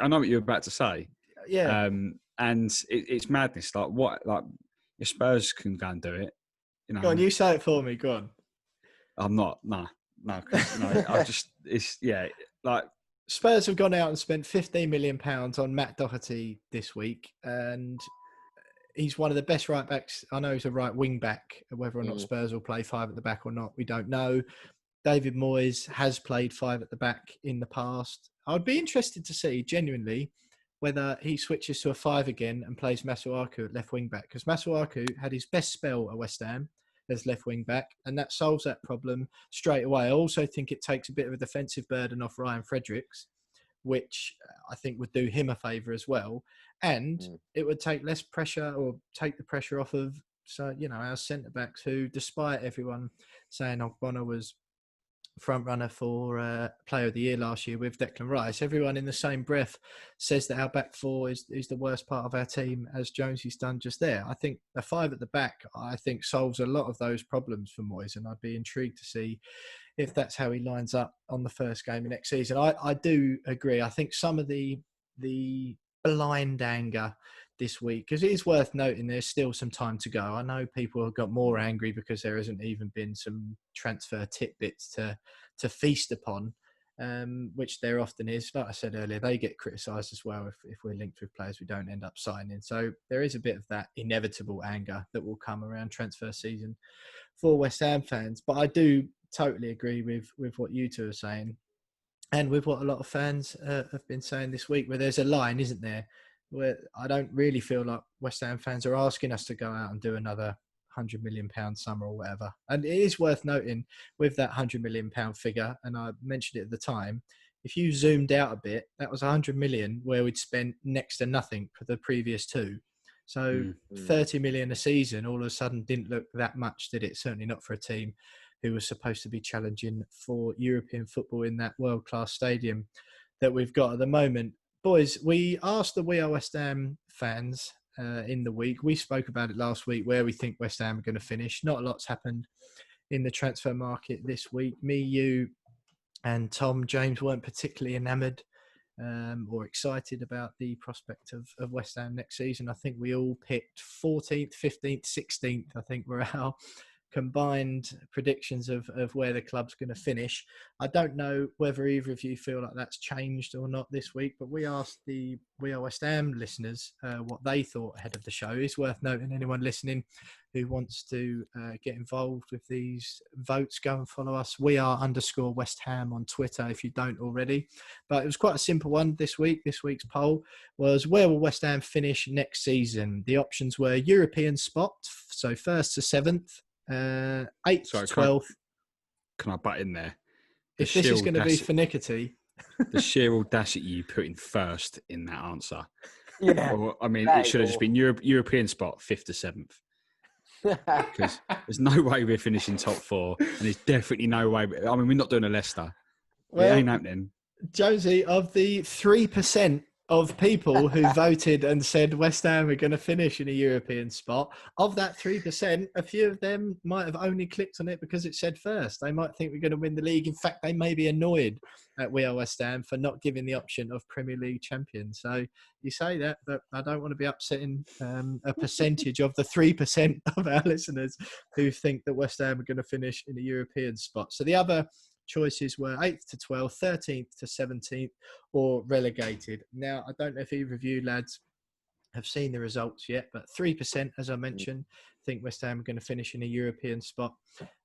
know what you're about to say. Yeah. And it's madness. If Spurs can go and do it, Go on, you say it for me. Go on. I'm not. No. I just. It's Spurs have gone out and spent £15 million on Matt Doherty this week, and he's one of the best right backs. I know he's a right wing back. Whether or not Spurs will play 5 at the back or not, we don't know. David Moyes has played 5 at the back in the past. I'd be interested to see, genuinely, whether he switches to a 5 again and plays Masuaku at left wing back, because Masuaku had his best spell at West Ham as left wing back, and that solves that problem straight away. I also think it takes a bit of a defensive burden off Ryan Fredericks, which I think would do him a favour as well. And it would take less pressure, or take the pressure off of our centre backs, who, despite everyone saying Ogbonna was front runner for Player of the Year last year with Declan Rice, everyone in the same breath says that our back 4 is the worst part of our team, as Jonesy's done just there. I think a 5 at the back, solves a lot of those problems for Moyes, and I'd be intrigued to see if that's how he lines up on the first game of next season. I do agree. I think some of the blind anger this week, because it is worth noting there's still some time to go. I know people have got more angry because there hasn't even been some transfer tidbits to feast upon, which there often is. Like I said earlier, they get criticised as well if we're linked with players we don't end up signing. So there is a bit of that inevitable anger that will come around transfer season for West Ham fans. But I do totally agree with what you two are saying, and with what a lot of fans have been saying this week, where there's a line, isn't there, where I don't really feel like West Ham fans are asking us to go out and do another £100 million summer or whatever. And it is worth noting with that £100 million figure, and I mentioned it at the time, if you zoomed out a bit, that was 100 million where we'd spent next to nothing for the previous 2. So 30 million a season all of a sudden didn't look that much, did it? Certainly not for a team who was supposed to be challenging for European football in that world-class stadium that we've got at the moment. Boys, we asked the We Are West Ham fans in the week. We spoke about it last week, where we think West Ham are going to finish. Not a lot's happened in the transfer market this week. Me, you, and Tom, James weren't particularly enamoured or excited about the prospect of West Ham next season. I think we all picked 14th, 15th, 16th, I think were our combined predictions of where the club's going to finish. I don't know whether either of you feel like that's changed or not this week, but we asked the We Are West Ham listeners what they thought ahead of the show. It's worth noting, anyone listening who wants to get involved with these votes, go and follow us. We are _West Ham on Twitter if you don't already. But it was quite a simple one this week. This week's poll was, where will West Ham finish next season? The options were European spot, so 1st to 7th, 8th to 12th. Can I butt in there? If this is going to be finickety. The sheer audacity you put in first in that answer. Yeah. Or, I mean, it should have just been European spot, 5th to 7th. Because there's no way we're finishing top 4, and there's definitely no way. I mean, we're not doing a Leicester. Well, it ain't happening. Josie, of the 3% of people who voted and said West Ham are going to finish in a European spot, of that 3%, a few of them might have only clicked on it because it said first. They might think we're going to win the league. In fact, they may be annoyed at We Are West Ham for not giving the option of Premier League champion. So you say that, but I don't want to be upsetting a percentage of the 3% of our listeners who think that West Ham are going to finish in a European spot. So the other choices were 8th to 12th, 13th to 17th, or relegated. Now, I don't know if either of you lads have seen the results yet, but 3%, as I mentioned, think West Ham are going to finish in a European spot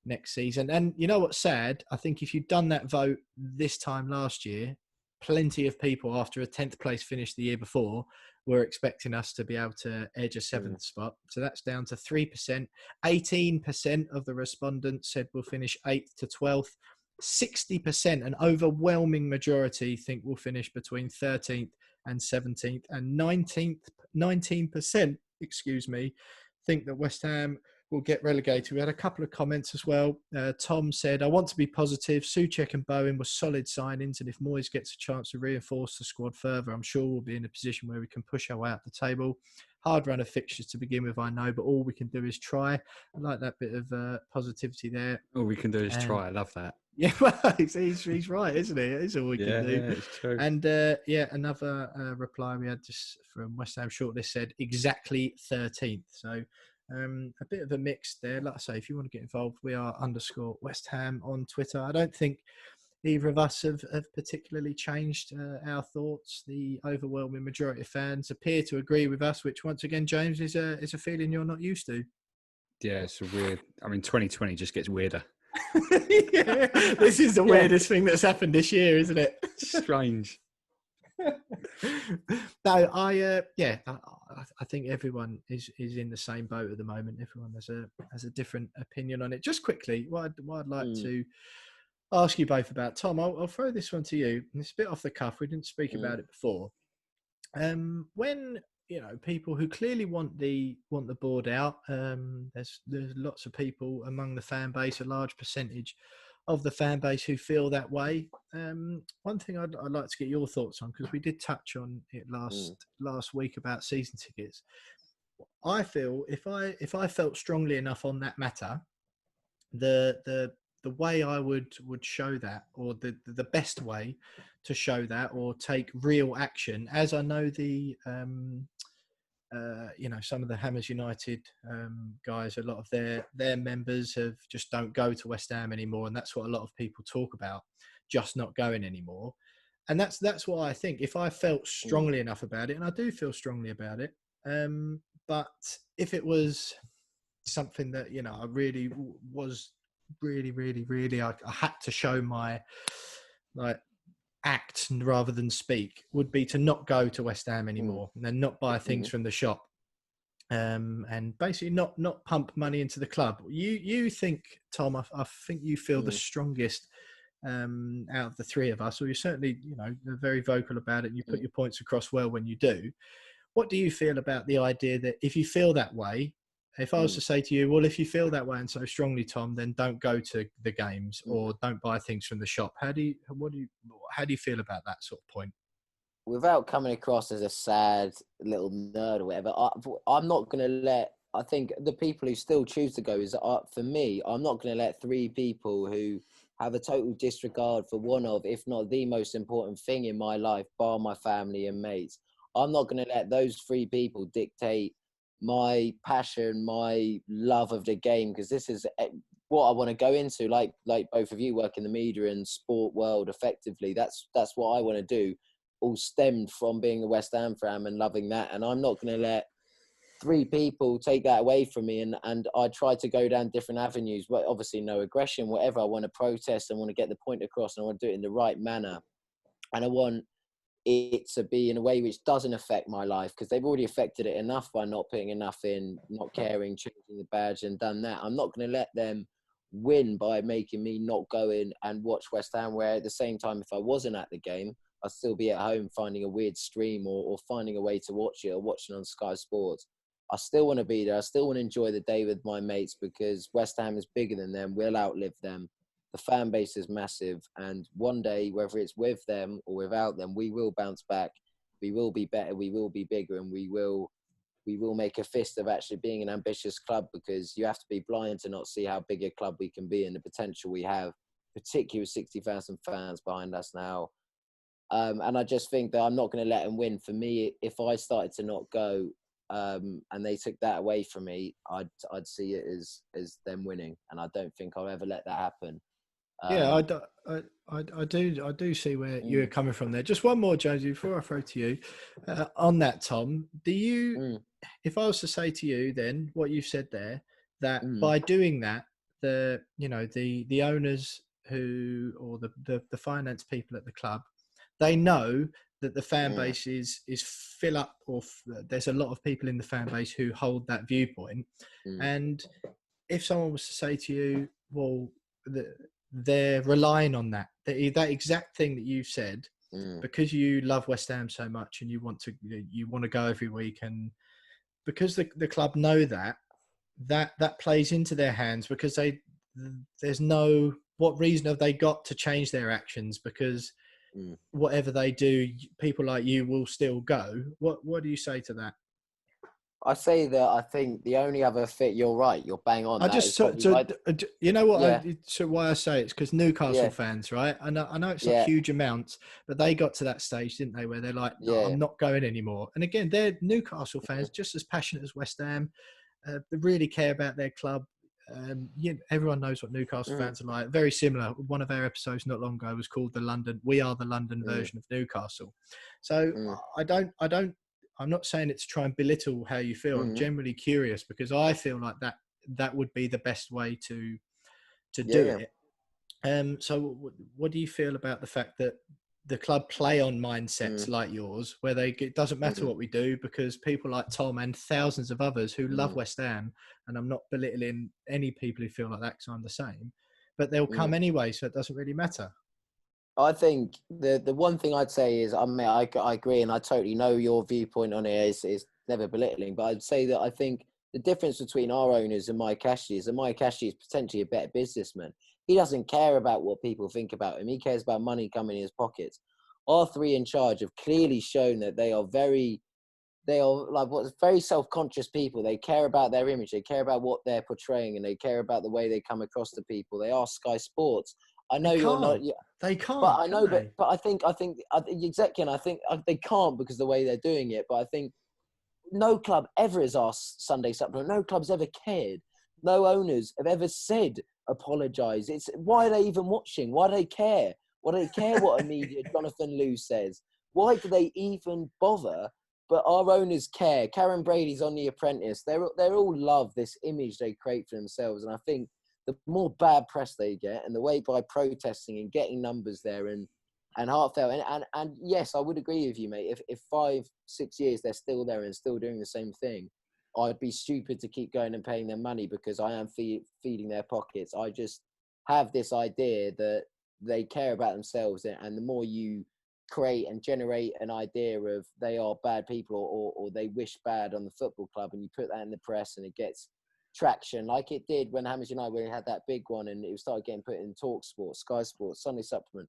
next season. And you know what's sad? I think if you'd done that vote this time last year, plenty of people after a 10th place finish the year before were expecting us to be able to edge a 7th spot. So that's down to 3%. 18% of the respondents said we'll finish 8th to 12th. 60%, an overwhelming majority, think we'll finish between 13th and 17th, and 19%, think that West Ham will get relegated. We had a couple of comments as well. Tom said, I want to be positive. Souček and Bowen were solid signings, and if Moyes gets a chance to reinforce the squad further, I'm sure we'll be in a position where we can push our way up the table. Hard run of fixtures to begin with, I know, but all we can do is try. I like that bit of positivity there. All we can do is try. I love that. Yeah, well, he's right, isn't he? It is all we can do. Yeah, it's true. And another reply we had just from West Ham Shortlist said exactly 13th. So a bit of a mix there. Like I say, if you want to get involved, we are _West Ham on Twitter. I don't think either of us have particularly changed our thoughts. The overwhelming majority of fans appear to agree with us, which once again, James, is a feeling you're not used to. Yeah, it's a weird. I mean, 2020 just gets weirder. Yeah, this is the weirdest thing that's happened this year, isn't it? Strange. No, I think everyone is in the same boat at the moment. Everyone has a different opinion on it. Just quickly, what I'd like to ask you both about, Tom, I'll throw this one to you. It's a bit off the cuff. We didn't speak about it before. When people who clearly want the board out, there's lots of people among the fan base, a large percentage of the fan base who feel that way. One thing I'd like to get your thoughts on, because we did touch on it last week about season tickets. I feel if I felt strongly enough on that matter, the way I would show that, or the best way to show that or take real action, as I know some of the Hammers United guys, a lot of their members just don't go to West Ham anymore, and that's what a lot of people talk about, just not going anymore. And that's what I think. If I felt strongly enough about it, and I do feel strongly about it, but if it was something that I really was really I had to show my act rather than speak, would be to not go to West Ham anymore and then not buy things from the shop, and basically not pump money into the club. You think, Tom, I think you feel the strongest out of the three of us, or you're certainly very vocal about it and you put your points across well when you do. What do you feel about the idea that if you feel that way, if I was to say to you, well, if you feel that way and so strongly, Tom, then don't go to the games or don't buy things from the shop. How do you feel about that sort of point? Without coming across as a sad little nerd or whatever, I'm not going to let I think the people who still choose to go is, for me, I'm not going to let 3 people who have a total disregard for one of, if not the most important thing in my life, bar my family and mates. I'm not going to let those 3 people dictate my passion, my love of the game, because this is what I want to go into. Like both of you work in the media and sport world effectively. That's what I want to do. All stemmed from being a West Ham fan and loving that. And I'm not going to let 3 people take that away from me, and I try to go down different avenues, but obviously no aggression, whatever. I want to protest, I want to get the point across, and I want to do it in the right manner, and I want it to be in a way which doesn't affect my life, because they've already affected it enough by not putting enough in, not caring, changing the badge and done that. I'm not going to let them win by making me not go in and watch West Ham, where at the same time, if I wasn't at the game, I'd still be at home finding a weird stream or finding a way to watch it or watching on Sky Sports. I still want to be there. I still want to enjoy the day with my mates, because West Ham is bigger than them. We'll outlive them. The fan base is massive. And one day, whether it's with them or without them, we will bounce back. We will be better. We will be bigger. And we will make a fist of actually being an ambitious club, because you have to be blind to not see how big a club we can be and the potential we have, particularly with 60,000 fans behind us now. And I just think that I'm not going to let them win. For me, if I started to not go, and they took that away from me, I'd see it as them winning, and I don't think I'll ever let that happen. Yeah, I do see where you're coming from there. Just one more, Jonesy, before I throw to you on that, Tom. Do you, if I was to say to you then what you said there, that by doing that, the owners who, or the finance people at the club, they know that the fan base is fill up, or there's a lot of people in the fan base who hold that viewpoint. And if someone was to say to you, well, they're relying on that exact thing that you've said, because you love West Ham so much and you want to go every week, and because the club know that plays into their hands, because there's no, what reason have they got to change their actions? Because whatever they do, people like you will still go. What do you say to that? I say that I think the only other fit, you're right, you're bang on. You know what? Yeah. So why I say it's because Newcastle fans, right? I know it's not huge amounts, but they got to that stage, didn't they, where they're like, no, I'm not going anymore. And again, they're Newcastle fans, just as passionate as West Ham. They really care about their club. Everyone knows what Newcastle fans are like. Very similar. One of our episodes not long ago was called We Are the London version of Newcastle. So I'm not saying it to try and belittle how you feel. I'm generally curious, because I feel like that would be the best way to do it. So what do you feel about the fact that the club play on mindsets like yours, where it doesn't matter what we do, because people like Tom and thousands of others who love West Ham, and I'm not belittling any people who feel like that, because I'm the same, but they'll come anyway, so it doesn't really matter. I think the one thing I'd say is, I mean, I agree, and I totally know your viewpoint on it is never belittling, but I'd say that I think the difference between our owners and Mike Ashley is that Mike Ashley is potentially a better businessman. He doesn't care about what people think about him. He cares about money coming in his pockets. Our 3 in charge have clearly shown that they are very self-conscious people. They care about their image. They care about what they're portraying, and they care about the way they come across to people. They are Sky Sports. I know you're not. They can't. But I know, but I think exactly, and I think they can't because of the way they're doing it. But I think no club ever has asked Sunday Supplement. No club's ever cared. No owners have ever said apologise. It's why are they even watching? Why do they care? Why do they care what a media Jonathan Liu says? Why do they even bother? But our owners care. Karen Brady's on The Apprentice. They're all love this image they create for themselves, and I think the more bad press they get, and the way by protesting and getting numbers there and heartfelt, and yes, I would agree with you, mate. If 5-6 years they're still there and still doing the same thing, I'd be stupid to keep going and paying them money, because I am feeding their pockets. I just have this idea that they care about themselves, and the more you create and generate an idea of they are bad people or they wish bad on the football club, and you put that in the press and it gets traction, like it did when Hammers United, when we had that big one and it started getting put in Talk Sport, Sky Sports, Sunday Supplement,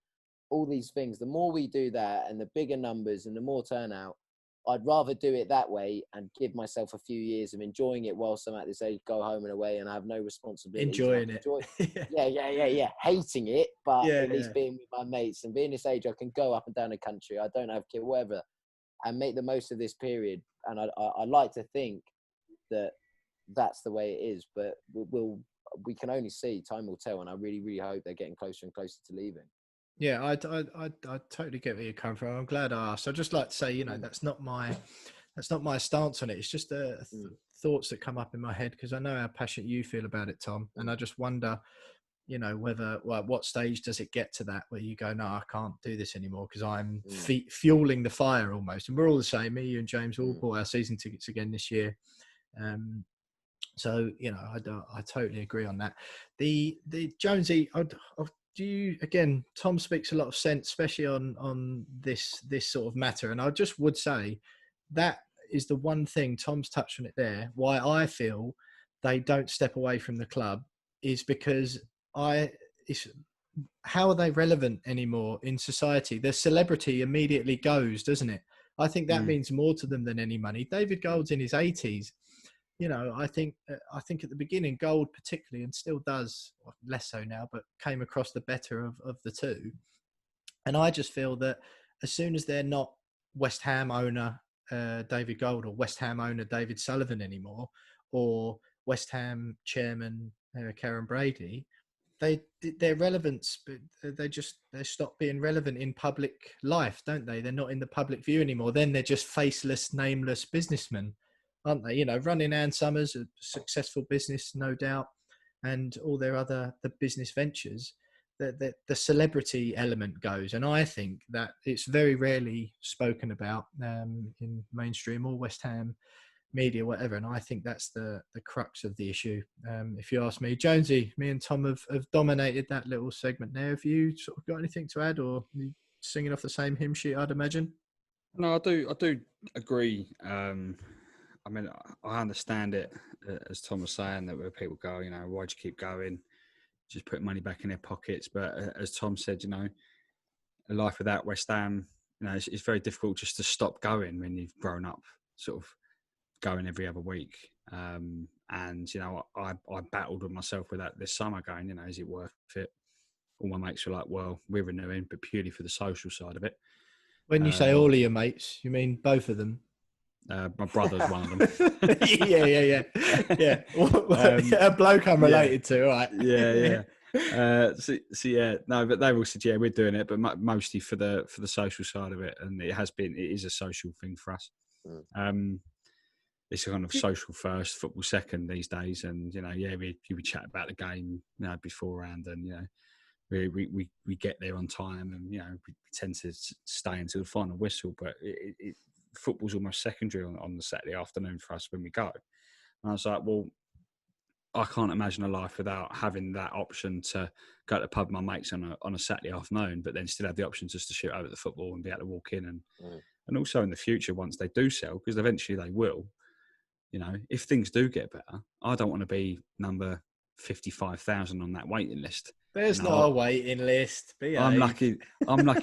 all these things. The more we do that, and the bigger numbers and the more turnout, I'd rather do it that way and give myself a few years of enjoying it whilst I'm at this age, go home and away and I have no responsibilities. Enjoying it. Yeah. Hating it, but Yeah, at least being with my mates and being this age, I can go up and down the country. I don't have kids, whatever, and make the most of this period. And I like to think that that's the way it is, but we can only see. Time will tell, and I really, really hope they're getting closer and closer to leaving. Yeah, I totally get where you're coming from. I'm glad I asked. I'd just like to say, you know, that's not my stance on it. It's just thoughts that come up in my head because I know how passionate you feel about it, Tom. And I just wonder, you know, what stage does it get to that where you go, no, I can't do this anymore because I'm fueling the fire almost. And we're all the same. Me, you and James all bought our season tickets again this year. So, you know, I totally agree on that. The Jonesy, do you, again, Tom speaks a lot of sense, especially on this sort of matter. And I just would say that is the one thing, Tom's touched on it there, why I feel they don't step away from the club is because how are they relevant anymore in society? Their celebrity immediately goes, doesn't it? I think that means more to them than any money. David Gold's in his 80s. You know, I think at the beginning, Gold particularly, and still does, well, less so now, but came across the better of the two. And I just feel that as soon as they're not West Ham owner David Gold or West Ham owner David Sullivan anymore, or West Ham chairman Karen Brady, their relevance, they stop being relevant in public life, don't they? They're not in the public view anymore. Then they're just faceless, nameless businessmen, aren't they? You know, running Ann Summers, a successful business, no doubt, and all their the business ventures. The celebrity element goes, and I think that it's very rarely spoken about in mainstream or West Ham media, whatever. And I think that's the crux of the issue. If you ask me, Jonesy, me and Tom have dominated that little segment there. Have you sort of got anything to add, or are you singing off the same hymn sheet, I'd imagine? No, I do agree. I mean, I understand it, as Tom was saying, that where people go, you know, why'd you keep going? Just put money back in their pockets. But as Tom said, you know, a life without West Ham, you know, it's very difficult just to stop going when you've grown up sort of going every other week. And, you know, I battled with myself with that this summer going, you know, is it worth it? All my mates were like, well, we're renewing, but purely for the social side of it. When you say all of your mates, you mean both of them? My brother's one of them. yeah. A bloke I'm related to, right? Yeah. So yeah, no, but they all said, yeah, we're doing it, but mostly for the social side of it, and it is a social thing for us. It's a kind of social first, football second these days, and you know, yeah, we chat about the game, you know, beforehand, and you know, we get there on time, and you know, we tend to stay until the final whistle, but football's almost secondary on the Saturday afternoon for us when we go. And I was like, well, I can't imagine a life without having that option to go to the pub with my mates on a Saturday afternoon, but then still have the option just to shoot over the football and be able to walk in. And also in the future, once they do sell, because eventually they will, you know, if things do get better, I don't want to be number 55,000 on that waiting list. There's not a waiting list. I'm lucky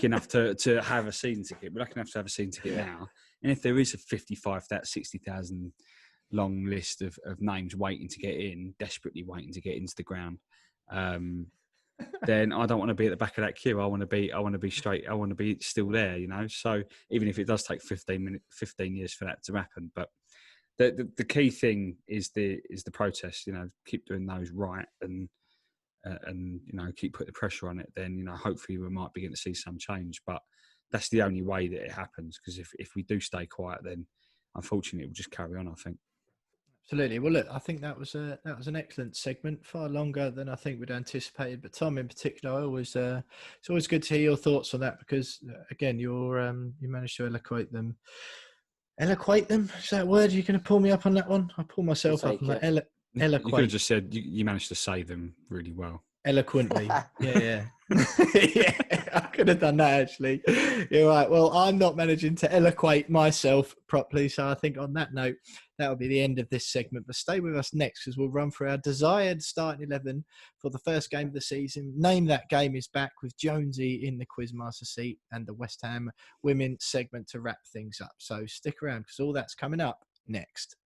enough to have a season ticket. We're lucky enough to have a season ticket now. And if there is a 55,000, 60,000 long list of names waiting to get in, desperately waiting to get into the ground, then I don't want to be at the back of that queue. I want to be straight. I want to be still there, you know. So even if it does take 15 years for that to happen, but the key thing is the protest. You know, keep doing those right and you know, keep putting the pressure on it. Then, you know, hopefully we might begin to see some change. But that's the only way that it happens, because if we do stay quiet, then unfortunately it will just carry on, I think. Absolutely. Well, look, I think that was an excellent segment, far longer than I think we'd anticipated. But Tom, in particular, it's always good to hear your thoughts on that, because again, you managed to eloquate them. Eloquate them? Is that a word? You're going to pull me up on that one? I pull myself up on that. You could have just said you managed to say them really well. eloquently. Yeah. Yeah, I could have done that actually. You're right. Well, I'm not managing to eloquate myself properly, so I think on that note, that'll be the end of this segment. But stay with us next because we'll run through our desired starting 11 for the first game of the season. Name That Game is back with Jonesy in the Quizmaster seat and the West Ham women segment to wrap things up. So stick around because all that's coming up next.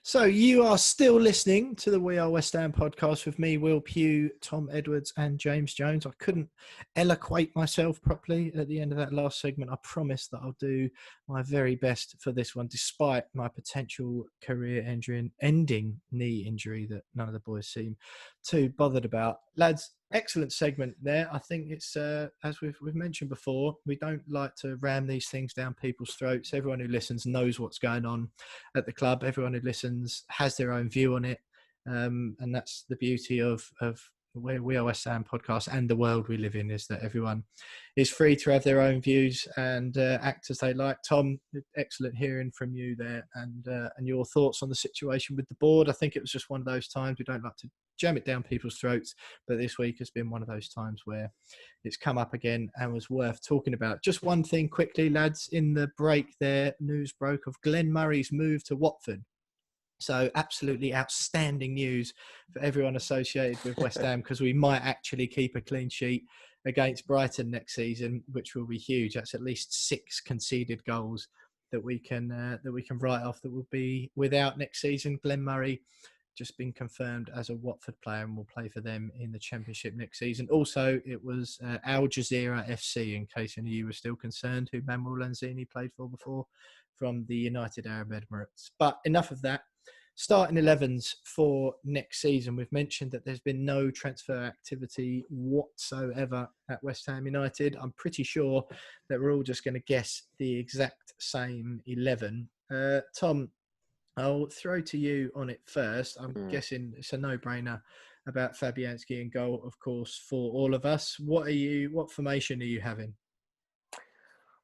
So you are still listening to the We Are West Ham podcast with me, Will Pugh, Tom Edwards and James Jones. I couldn't eloquate myself properly at the end of that last segment. I promise that I'll do my very best for this one, despite my potential career ending knee injury that none of the boys seem too bothered about. Lads, excellent segment there. I think it's, as we've mentioned before, we don't like to ram these things down people's throats. Everyone who listens knows what's going on at the club. Everyone who listens has their own view on it. And that's the beauty of where We Are West Ham podcast and the world we live in, is that everyone is free to have their own views and act as they like. Tom, excellent hearing from you there and your thoughts on the situation with the board. I think it was just one of those times. We don't like to jam it down people's throats, but this week has been one of those times where it's come up again and was worth talking about. Just one thing quickly, lads, in the break there, news broke of Glenn Murray's move to Watford. So absolutely outstanding news for everyone associated with West Ham, because we might actually keep a clean sheet against Brighton next season, which will be huge. That's at least 6 conceded goals that we can write off that will be without next season. Glenn Murray just been confirmed as a Watford player and will play for them in the Championship next season. Also, it was Al Jazeera FC, in case any of you were still concerned, who Manuel Lanzini played for before, from the United Arab Emirates. But enough of that. Starting 11s for next season. We've mentioned that there's been no transfer activity whatsoever at West Ham United. I'm pretty sure that we're all just going to guess the exact same 11. Tom, I'll throw to you on it first. I'm guessing it's a no-brainer about Fabianski in goal, of course, for all of us. What formation are you having?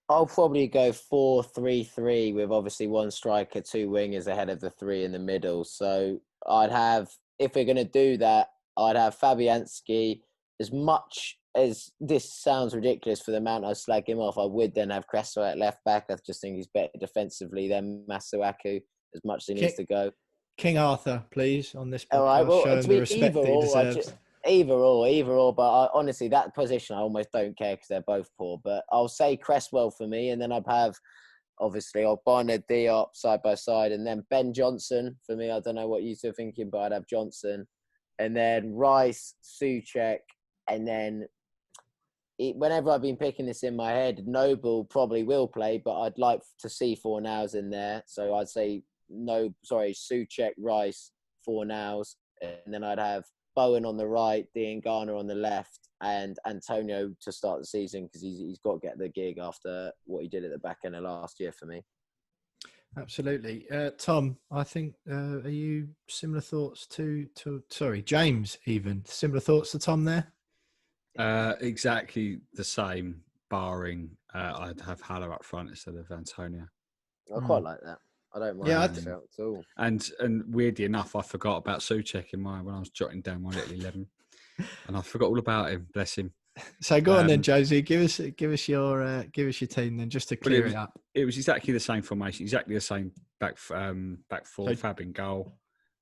I'll probably go 4-3-3 with obviously one striker, 2 wingers ahead of the 3 in the middle. So I'd have, if we're going to do that, I'd have Fabianski. As much as this sounds ridiculous for the amount I slag him off, I would then have Cresswell at left back. I just think he's better defensively than Masuaku, as much as he needs to go. King Arthur, please, on this podcast. All right, well, show him the respect that he deserves. Either or. But honestly, that position I almost don't care because they're both poor. But I'll say Cresswell for me, and then I'd have, obviously, Ogbonna, Diop side by side, and then Ben Johnson for me. I don't know what you two are thinking, but I'd have Johnson, and then Rice, Souček, and then whenever I've been picking this in my head, Noble probably will play, but I'd like to see Fornals in there. So I'd say Souček, Rice, Fornals, and then I'd have Bowen on the right, Diangana on the left, and Antonio to start the season, because he's got to get the gig after what he did at the back end of last year for me. Absolutely. Tom, I think, are you similar thoughts to James even? Similar thoughts to Tom there? Exactly the same, barring I'd have Haller up front instead of Antonio. I quite like that. I don't mind that at all. And weirdly enough, I forgot about Souček when I was jotting down my little 11, and I forgot all about him. Bless him. So go on then, Josie. Give us your team then, just to clear it up. It was exactly the same formation, exactly the same back four, Fab in goal.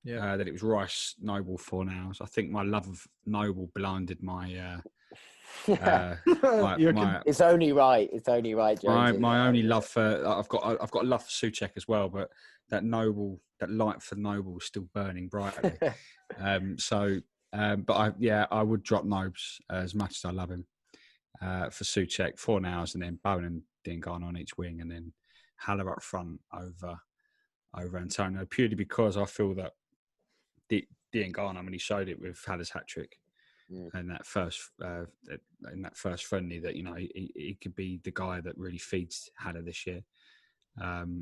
Yeah. Then it was Rice, Noble, Fornals. I think my love of Noble blinded my. It's only right. It's only right, Jonesy. My only love for I've got a love for Souček as well, but that light for Noble is still burning brightly. I would drop Nobes as much as I love him for Souček, Fornals, and then Bowen and Diangana on each wing, and then Haller up front over Antonio, purely because I feel that Diangana, when he showed it with Haller's hat trick. In that first friendly, that he could be the guy that really feeds Haller this year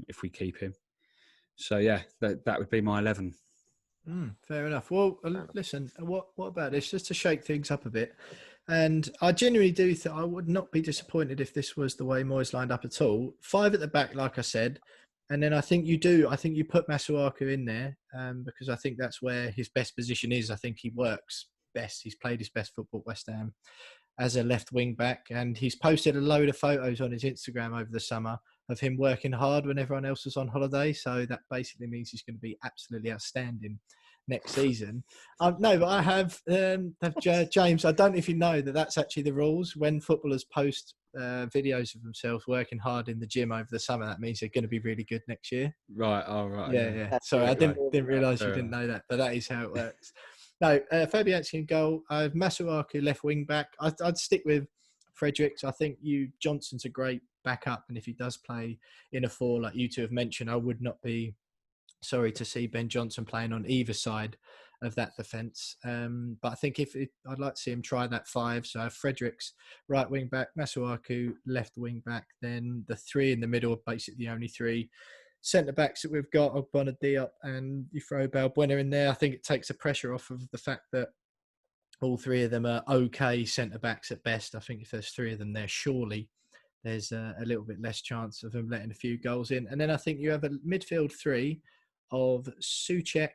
if we keep him. So yeah, that would be my 11. Fair enough. Well, listen, what about this? Just to shake things up a bit, and I genuinely do think I would not be disappointed if this was the way Moyes lined up at all. 5 at the back, like I said, And then I think you put Masuaku in there because I think that's where his best position is. I think he works best. He's played his best football at West Ham as a left wing back, and he's posted a load of photos on his Instagram over the summer of him working hard when everyone else was on holiday. So that basically means he's going to be absolutely outstanding next season. No, but I have James. I don't know if you know that's actually the rules. When footballers post videos of themselves working hard in the gym over the summer, that means they're going to be really good next year. Right. Oh, right. Yeah. Sorry, I didn't realise you didn't know that, but that is how it works. No, Fabianski in goal. I have Masuaku left wing back. I'd stick with Fredericks. I think Johnson's a great backup, and if he does play in a 4, like you two have mentioned, I would not be sorry to see Ben Johnson playing on either side of that defence. But I think I'd like to see him try that 5. So I have Fredericks right wing back, Masuaku left wing back. Then the 3 in the middle are basically the only 3 centre backs that we've got. Ogbonna Diop, and you throw Balbuena in there. I think it takes the pressure off of the fact that all 3 of them are okay centre backs at best. I think if there's 3 of them there, surely there's a little bit less chance of them letting a few goals in. And then I think you have a midfield 3 of Souček,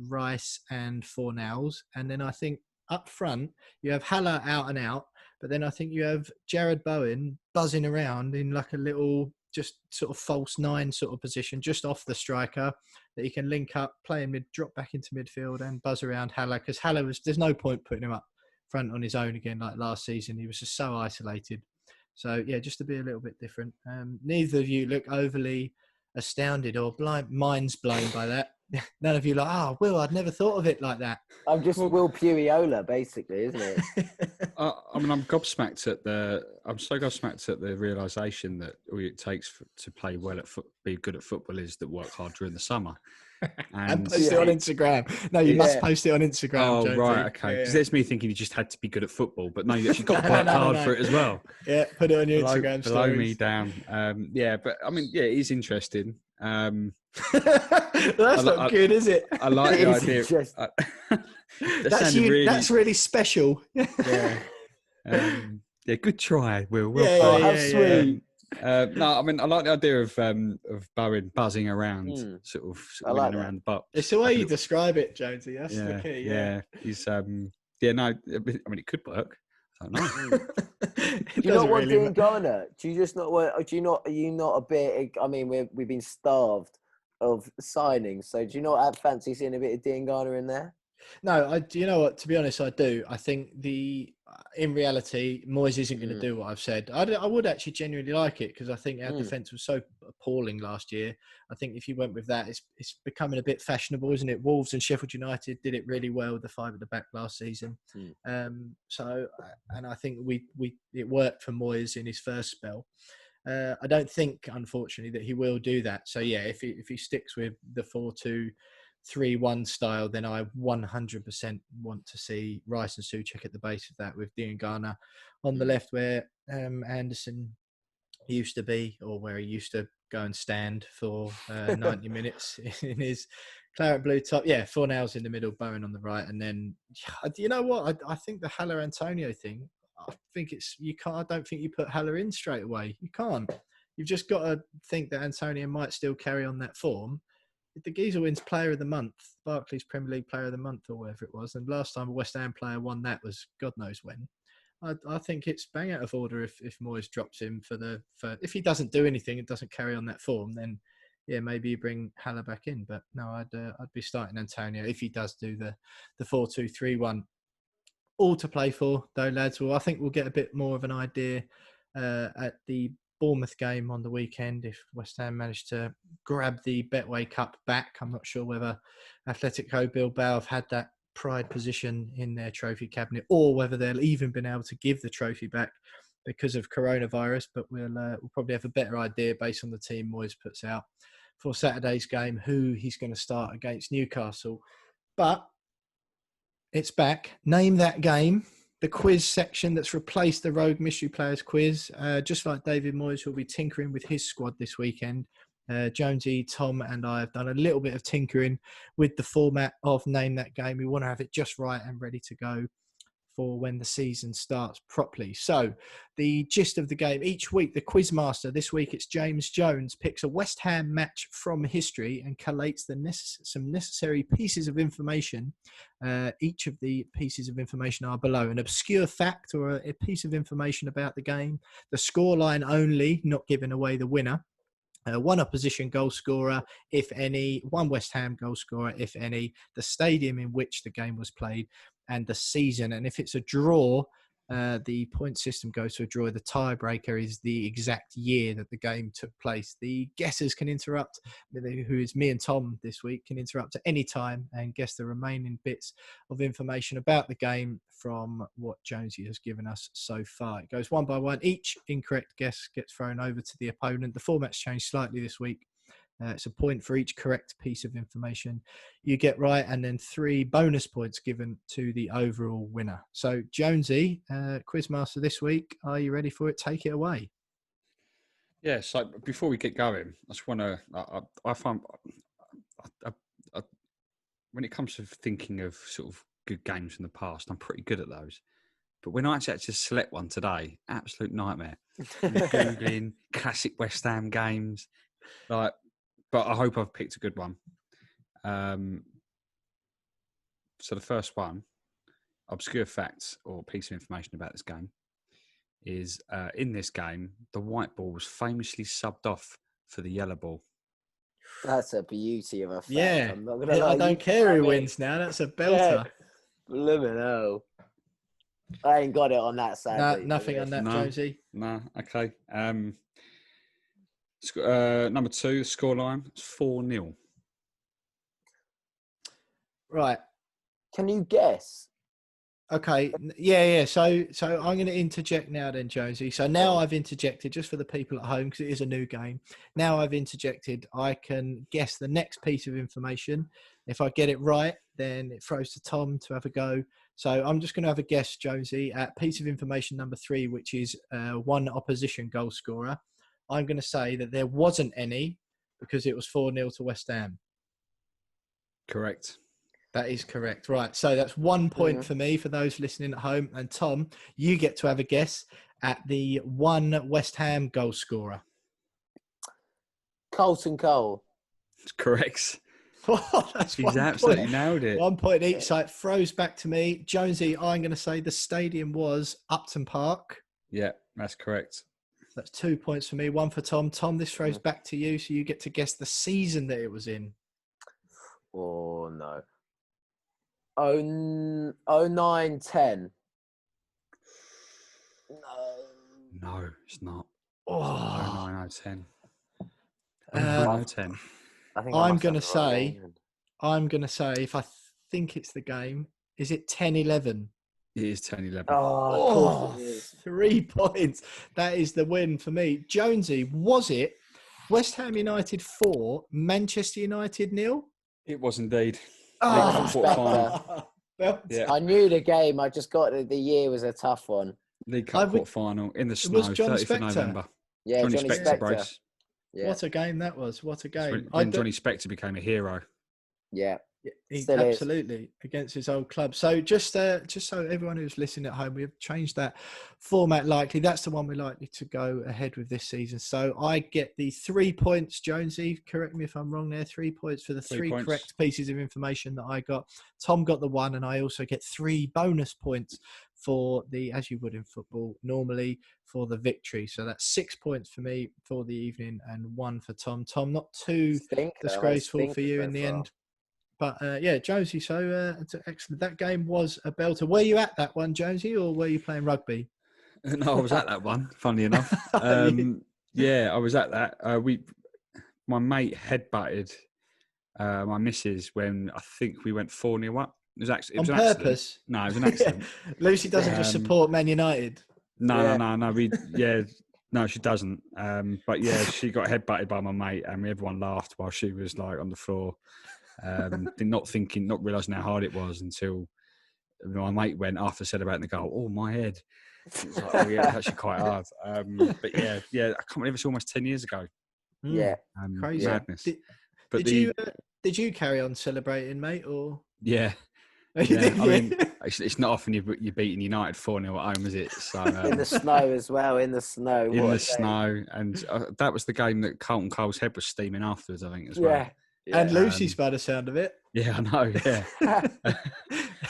Rice and Fornals. And then I think up front, you have Haller out and out. But then I think you have Jared Bowen buzzing around in like a little just sort of false 9 sort of position, just off the striker, that he can link up, play in mid, drop back into midfield and buzz around Haller. Because Haller there's no point putting him up front on his own again like last season. He was just so isolated. So, yeah, just to be a little bit different. Neither of you look overly astounded or minds blown by that. None of you like, Will, I'd never thought of it like that. I'm just Will Puriola, basically, isn't it? I'm gobsmacked at the realisation that all it takes to play well be good at football is that work hard during the summer. And post it on Instagram. No, you must post it on Instagram. Oh, Jonesy. right, okay. Because there's me thinking you just had to be good at football, but no, you actually got to work hard for it as well. Yeah, put it on your Instagram Blow stories. me down. But I mean, yeah, it is interesting. That's not good, is it? I like the idea. That's really special. Yeah. Good try, Will. How sweet. No, I mean, I like the idea of Bowen buzzing around, sort of like around the box. It's the way you describe it, Jonesy. That's the key. Yeah. He's I mean, it could work. I don't know. Do you not want Dean Garner? Do you just not want? Are you not a bit? I mean, we've been starved of signings, so do you not fancy seeing a bit of Dean Garner in there? No, do you know what? To be honest, I do. I think in reality, Moyes isn't going to do what I've said. I would actually genuinely like it because I think our defence was so appalling last year. I think if you went with that, it's becoming a bit fashionable, isn't it? Wolves and Sheffield United did it really well with the 5 at the back last season. And I think it worked for Moyes in his first spell. I don't think, unfortunately, that he will do that. So yeah, if he sticks with the 4-2-3-1 style, then I 100% want to see Rice and Souček at the base of that, with Dean Garner on the left where Anderson used to be, or where he used to go and stand for 90 minutes in his claret blue top. Yeah, Fornals in the middle, Bowen on the right, and then you know what? I think the Haller Antonio thing. I think I don't think you put Haller in straight away. You can't. You've just got to think that Antonio might still carry on that form. If the geezer wins Player of the Month, Barclays Premier League Player of the Month or whatever it was, and last time a West Ham player won that was God knows when, I think it's bang out of order if Moyes drops him for if he doesn't do anything and doesn't carry on that form, then yeah, maybe you bring Haller back in. But no, I'd be starting Antonio if he does do the 4-2-3-1. All to play for, though, lads. Well, I think we'll get a bit more of an idea at the Bournemouth game on the weekend if West Ham manage to grab the Betway Cup back. I'm not sure whether Atletico Bilbao have had that pride position in their trophy cabinet, or whether they'll even been able to give the trophy back because of coronavirus. But we'll probably have a better idea based on the team Moyes puts out for Saturday's game, who he's going to start against Newcastle. But it's back. Name that game. The quiz section that's replaced the Rogue Mystery Players quiz. Just like David Moyes, who'll be tinkering with his squad this weekend. Jonesy, Tom and I have done a little bit of tinkering with the format of Name That Game. We want to have it just right and ready to go for when the season starts properly. So the gist of the game each week, the quizmaster, this week it's James Jones, picks a West Ham match from history and collates some necessary pieces of information. Each of the pieces of information are below: an obscure fact or a piece of information about the game, the scoreline only, not giving away the winner, one opposition goal scorer, if any, one West Ham goal scorer, if any, the stadium in which the game was played, and the season. And if it's a draw, the point system goes to a draw. The tiebreaker is the exact year that the game took place. The guessers can interrupt, who is me and Tom this week, can interrupt at any time and guess the remaining bits of information about the game from what Jonesy has given us so far. It goes one by one. Each incorrect guess gets thrown over to the opponent. The format's changed slightly this week. It's a point for each correct piece of information you get right, and then 3 bonus points given to the overall winner. So, Jonesy, quizmaster this week, are you ready for it? Take it away. Yeah. So before we get going, I just want to. I find when it comes to thinking of sort of good games from the past, I'm pretty good at those. But when I actually had to select one today, absolute nightmare. Googling classic West Ham games, like. But I hope I've picked a good one. So the first one, obscure facts or piece of information about this game, is in this game, the white ball was famously subbed off for the yellow ball. That's a beauty of a fact. Yeah, I'm not gonna lie. I don't care who wins now. That's a belter. Blimmin' hell. I ain't got it on that side. No, nothing on that, No. Jonesy. No, okay. Number 2, the scoreline, it's 4-0. Right. Can you guess? Okay. Yeah. So I'm going to interject now then, Jonesy. So now I've interjected, just for the people at home, because it is a new game. Now I've interjected. I can guess the next piece of information. If I get it right, then it throws to Tom to have a go. So I'm just going to have a guess, Jonesy, at piece of information number 3, which is one opposition goal scorer. I'm going to say that there wasn't any because it was 4-0 to West Ham. Correct. That is correct. Right. So that's 1 point for me, for those listening at home. And Tom, you get to have a guess at the one West Ham goal scorer. Colton Cole. It's correct. That's He's absolutely nailed it. 1 point each. So it throws back to me. Jonesy, I'm going to say the stadium was Upton Park. Yeah, that's correct. That's 2 points for me. 1 for Tom. Tom, this throws back to you. So you get to guess the season that it was in. Oh, no. 09-10. No, it's not. Oh. 09-10. Uh, 10. I think I'm going to say, if I think it's the game, is it 10-11? It is 10-11. Oh, 3 points. That is the win for me. Jonesy, was it West Ham United 4, Manchester United 0? It was indeed. Oh, Yeah. I knew the game. I just got the year was a tough one. League Cup quarter final in the snow, was John 30th of Spector. November. Yeah, Johnny Spector. Brace. Yeah. What a game that was. What a game. When Johnny Spector became a hero. Yeah. Absolutely against his old club. So just so everyone who's listening at home, we've changed that format likely. That's the one we're likely to go ahead with this season. So I get the 3 points, Jonesy. Correct me if I'm wrong there. 3 points for the 3 correct pieces of information that I got. Tom got the 1, and I also get 3 bonus points for the, as you would in football normally, for the victory. So that's 6 points for me for the evening and 1 for Tom. Tom, not too disgraceful for you in the end. But yeah, Jonesy, so excellent. That game was a belter. Were you at that one, Jonesy, or were you playing rugby? No, I was at that one, funnily enough. Yeah, I was at that. My mate headbutted my missus when I think we went 4-0 up. It was actually on purpose. No, it was an accident. Lucy doesn't just support Man United. No. No, she doesn't. But yeah, she got headbutted by my mate, and everyone laughed while she was like on the floor. Not realising how hard it was until my mate went after said about it and they go, "Oh, my head." It was like, oh yeah, it's actually quite hard. But yeah, I can't believe it's almost 10 years ago. Yeah, crazy madness. Did you carry on celebrating, mate? Or yeah, Yeah, I mean, it's not often you're beating United 4-0 at home, is it? So in the snow as well. In the snow. in What the a game. snow, and that was the game that Carlton Cole's head was steaming afterwards, I think, as well. Yeah. And Lucy's by the sound of it. Yeah, I know. Yeah,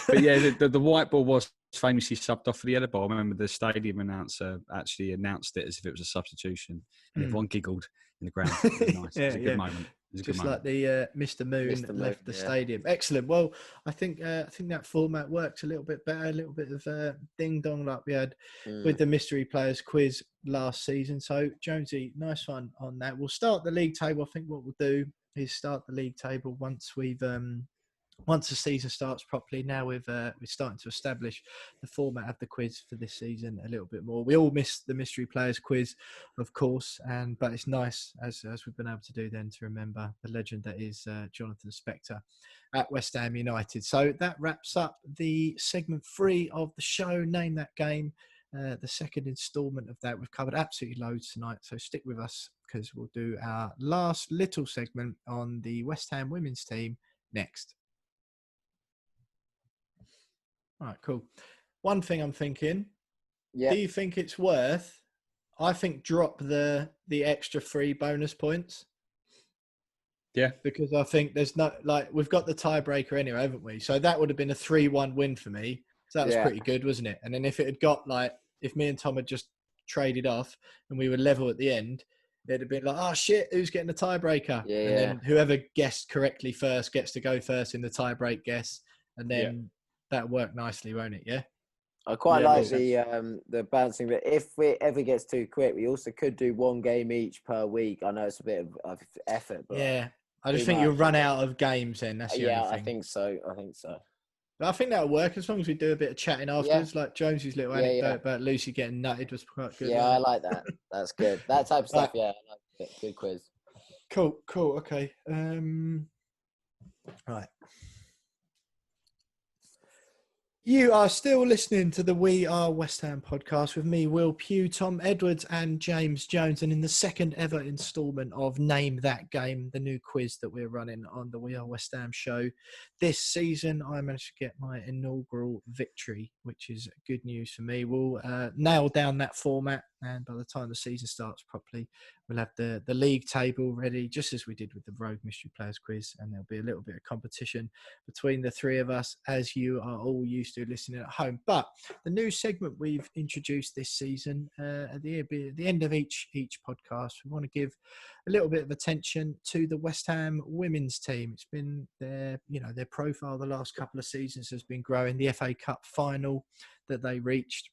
but yeah, the white ball was famously subbed off for the yellow ball. I remember the stadium announcer actually announced it as if it was a substitution, and everyone giggled in the ground. It was nice. It was a good moment. Just like the Mr. Moon left the stadium. Excellent. Well, I think that format worked a little bit better. A little bit of ding dong like we had with the mystery players quiz last season. So Jonesy, nice one on that. We'll start the league table. I think what we'll do is start the league table once we've once the season starts properly. Now we're starting to establish the format of the quiz for this season a little bit more. We all missed the mystery players quiz, of course, but it's nice as we've been able to do then to remember the legend that is Jonathan Spector at West Ham United. So that wraps up the segment 3 of the show. Name That Game. The second instalment of that. We've covered absolutely loads tonight, so stick with us because we'll do our last little segment on the West Ham women's team next. All right, cool. One thing I'm thinking, do you think it's worth, I think drop the extra 3 bonus points. Yeah. Because I think there's no, we've got the tiebreaker anyway, haven't we? So that would have been a 3-1 win for me. So that was pretty good, wasn't it? And then if it had got if me and Tom had just traded off and we were level at the end, it'd have been like, oh shit, who's getting the tiebreaker? Yeah, and then whoever guessed correctly first gets to go first in the tiebreak guess. And then that worked nicely, won't it? Yeah. I quite like the balancing, but if it ever gets too quick, we also could do 1 game each per week. I know it's a bit of effort, but I just think you'll run out of games then. That's the only thing. I think so. But I think that'll work as long as we do a bit of chatting afterwards. Like Jonesy's little anecdote about Lucy getting nutted was quite good. Yeah, I like that. That's good. That type of stuff. Yeah, I like it. Good quiz. Cool. Okay. Right. You are still listening to the We Are West Ham podcast with me, Will Pugh, Tom Edwards and James Jones. And in the second ever instalment of Name That Game, the new quiz that we're running on the We Are West Ham show this season, I managed to get my inaugural victory, which is good news for me. We'll nail down that format, and by the time the season starts properly, we'll have the league table ready, just as we did with the Rogue Mystery Players quiz, and there'll be a little bit of competition between the 3 of us, as you are all used to listening at home. But the new segment we've introduced this season, at the end of each podcast, we want to give a little bit of attention to the West Ham women's team. It's been their profile the last couple of seasons has been growing. The FA Cup final that they reached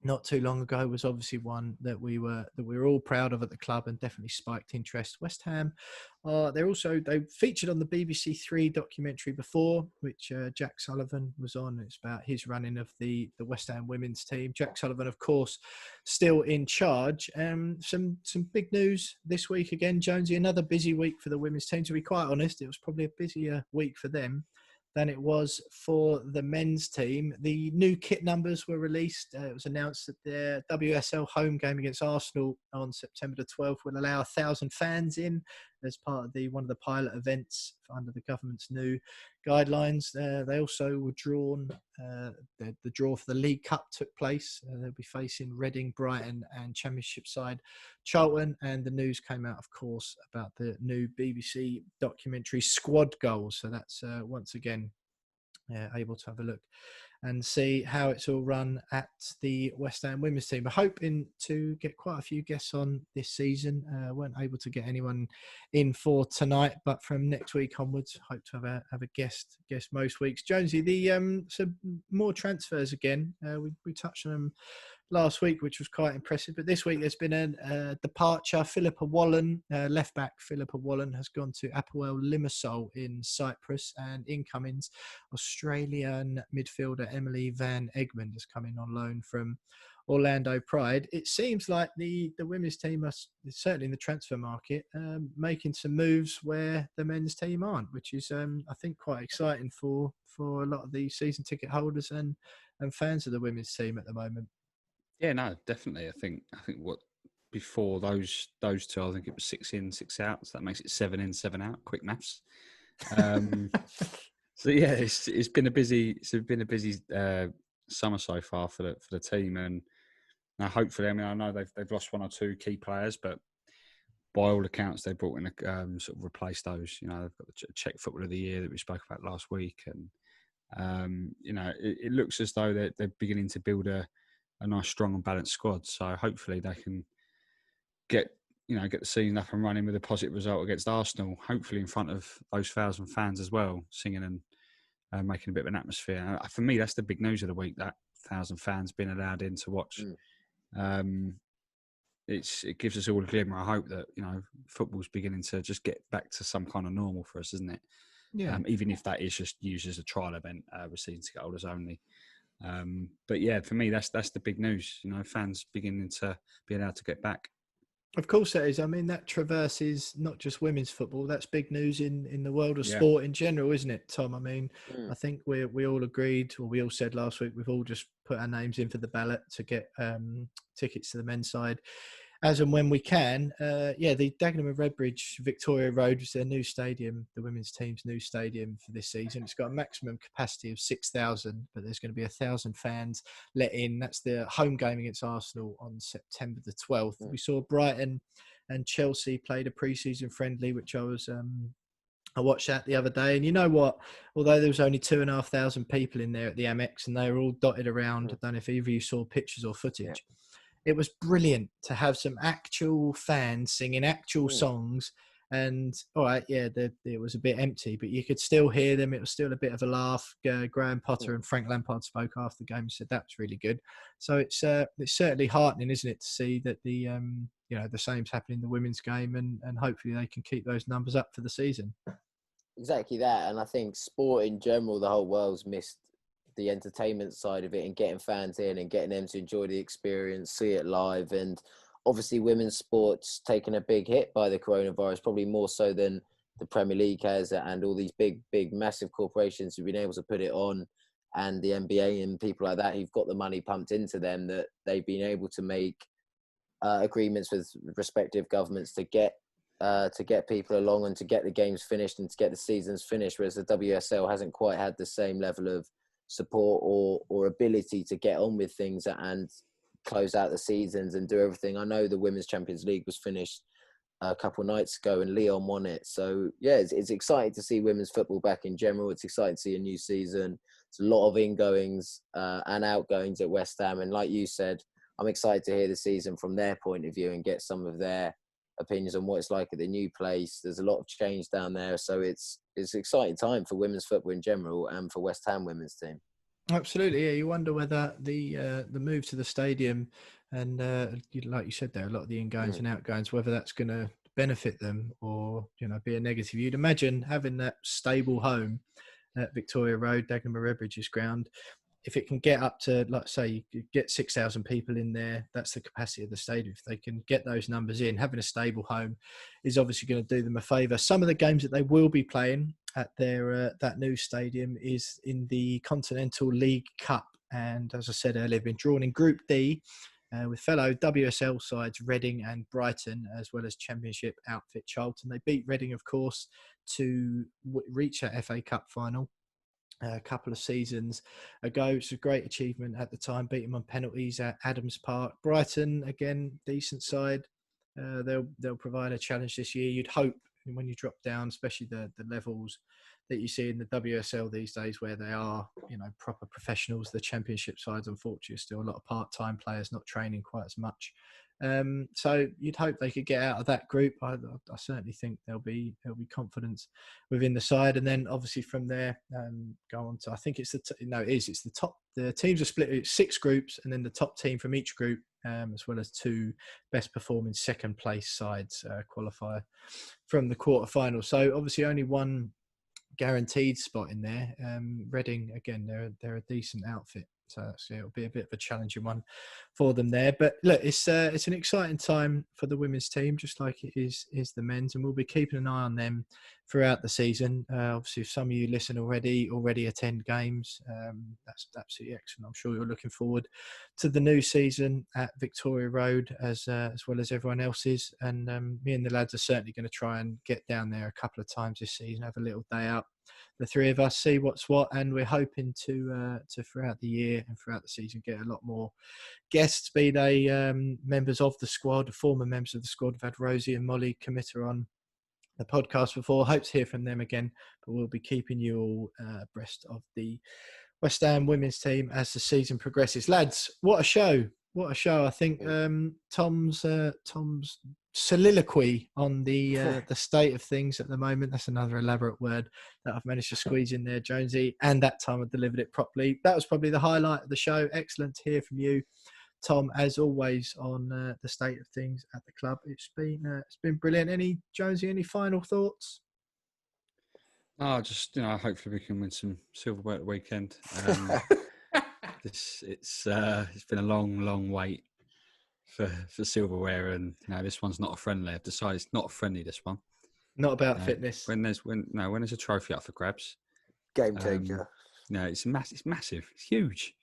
not too long ago was obviously one that we were all proud of at the club and definitely spiked interest. West Ham, they featured on the BBC 3 documentary before, which Jack Sullivan was on. It's about his running of the West Ham women's team. Jack Sullivan, of course, still in charge. Some big news this week again, Jonesy. Another busy week for the women's team. To be quite honest, it was probably a busier week for them than it was for the men's team. The new kit numbers were released. It was announced that their WSL home game against Arsenal on September the 12th will allow 1,000 fans in as part of one of the pilot events under the government's new guidelines. They also were drawn. The draw for the League Cup took place. They'll be facing Reading, Brighton and Championship side Charlton. And the news came out, of course, about the new BBC documentary Squad Goals. So that's once again able to have a look and see how it's all run at the West Ham women's team. We're hoping to get quite a few guests on this season. Weren't able to get anyone in for tonight, but from next week onwards, hope to have a guest most weeks. Jonesy, some more transfers again. We touched on them last week, which was quite impressive. But this week there's been a departure. Philippa Wallen, left back Philippa Wallen, has gone to Apoel Limassol in Cyprus, and incomings Australian midfielder Emily Van Egmond has come in on loan from Orlando Pride. It seems like the women's team are certainly in the transfer market making some moves where the men's team aren't, which is I think quite exciting for a lot of the season ticket holders and fans of the women's team at the moment. Yeah, no, definitely. I think what before those two, I think it was 6 in, 6 out. So that makes it 7 in, 7 out. Quick maths. So yeah, it's been a busy summer so far for the team, and now hopefully, I mean, I know they've lost one or two key players, but by all accounts, they brought in a sort of replace those. You know, they've got the Czech Footballer of the Year that we spoke about last week, and you know, it looks as though they're beginning to build a nice, strong and balanced squad. So hopefully, they can get the season up and running with a positive result against Arsenal. Hopefully, in front of those 1,000 fans as well, singing and making a bit of an atmosphere. And for me, that's the big news of the week. That 1,000 fans being allowed in to watch. It gives us all a glimmer of hope that, you know, football's beginning to just get back to some kind of normal for us, isn't it? Yeah. Even if that is just used as a trial event with season ticket holders only. But yeah, for me, that's the big news. You know, fans beginning to be allowed to get back. Of course it is. I mean, that traverses not just women's football. That's big news in the world of sport in general, isn't it, Tom? I mean, I think we all agreed, or we all said last week, we've all just put our names in for the ballot to get tickets to the men's side as and when we can. The Dagenham and Redbridge Victoria Road is their new stadium, the women's team's new stadium for this season. It's got a maximum capacity of 6,000, but there's going to be 1,000 fans let in. That's the home game against Arsenal on September the 12th. We saw Brighton and Chelsea played a pre-season friendly, which I watched that the other day, and you know what? Although there was only 2,500 people in there at the Amex, and they were all dotted around. I don't know if either of you saw pictures or footage. It was brilliant to have some actual fans singing actual songs. And all right, it was a bit empty, but you could still hear them. It was still a bit of a laugh. Graham Potter and Frank Lampard spoke after the game and said that was really good. So it's certainly heartening, isn't it, to see that the same's happening in the women's game, and hopefully they can keep those numbers up for the season. Exactly that, and I think sport in general, the whole world's missed the entertainment side of it and getting fans in and getting them to enjoy the experience, see it live. And obviously women's sports taken a big hit by the coronavirus, probably more so than the Premier League has, and all these big massive corporations who've been able to put it on, and the NBA and people like that who've got the money pumped into them, that they've been able to make agreements with respective governments to get people along and to get the games finished and to get the seasons finished, whereas the WSL hasn't quite had the same level of support or ability to get on with things and close out the seasons and do everything. I know the Women's Champions League was finished a couple of nights ago and Lyon won it. So yeah, it's exciting to see women's football back in general. It's exciting to see a new season. It's a lot of ingoings and outgoings at West Ham. And like you said, I'm excited to hear the season from their point of view and get some of their opinions on what it's like at the new place. There's a lot of change down there, so it's an exciting time for women's football in general and for West Ham women's team. Absolutely, yeah. You wonder whether the move to the stadium and like you said there, a lot of the ingoings and outgoings, whether that's going to benefit them or be a negative. You'd imagine having that stable home at Victoria Road, Dagenham and Redbridge's ground. If it can get up to, like say, you get 6,000 people in there, that's the capacity of the stadium. If they can get those numbers in, having a stable home is obviously going to do them a favour. Some of the games that they will be playing at their that new stadium is in the Continental League Cup. And as I said earlier, been drawn in Group D with fellow WSL sides Reading and Brighton, as well as Championship outfit Charlton. They beat Reading, of course, to reach that FA Cup final a couple of seasons ago. It's a great achievement at the time, beating on penalties at Adams Park. Brighton, again, decent side. They'll provide a challenge this year. You'd hope when you drop down, especially the levels that you see in the WSL these days, where they are, proper professionals. The Championship sides, unfortunately, are still a lot of part-time players not training quite as much. So you'd hope they could get out of that group. I certainly think there'll be confidence within the side, and then obviously from there go on to, I think it's the top. The teams are split into 6 groups, and then the top team from each group, as well as 2 best performing second place sides qualify from the quarterfinals. So obviously only one guaranteed spot in there. Reading, again, they're a decent outfit. So it'll be a bit of a challenging one for them there. But look, it's an exciting time for the women's team, just like it is the men's, and we'll be keeping an eye on them throughout the season. Obviously, if some of you listen already attend games, that's absolutely excellent. I'm sure you're looking forward to the new season at Victoria Road as well as everyone else is. And me and the lads are certainly going to try and get down there a couple of times this season, have a little day out, the three of us, see what's what, and we're hoping to throughout the year and throughout the season get a lot more guests, be they members of the squad, former members of the squad. We've had Rosie and Molly Committer on the podcast before. Hope to hear from them again, but we'll be keeping you all abreast of the West Ham women's team as the season progresses. Lads, what a show. What a show. I think Tom's soliloquy on the state of things at the moment, that's another elaborate word that I've managed to squeeze in there, Jonesy, and that time I delivered it properly. That was probably the highlight of the show. Excellent to hear from you, Tom, as always, on the state of things at the club. It's been brilliant. Jonesy, any final thoughts? Oh, just hopefully we can win some silverware at the weekend. It's been a long wait for silverware, and this one's not a friendly. I've decided it's not a friendly. This one, not about fitness. When there's a trophy up for grabs, game changer. It's massive. It's huge.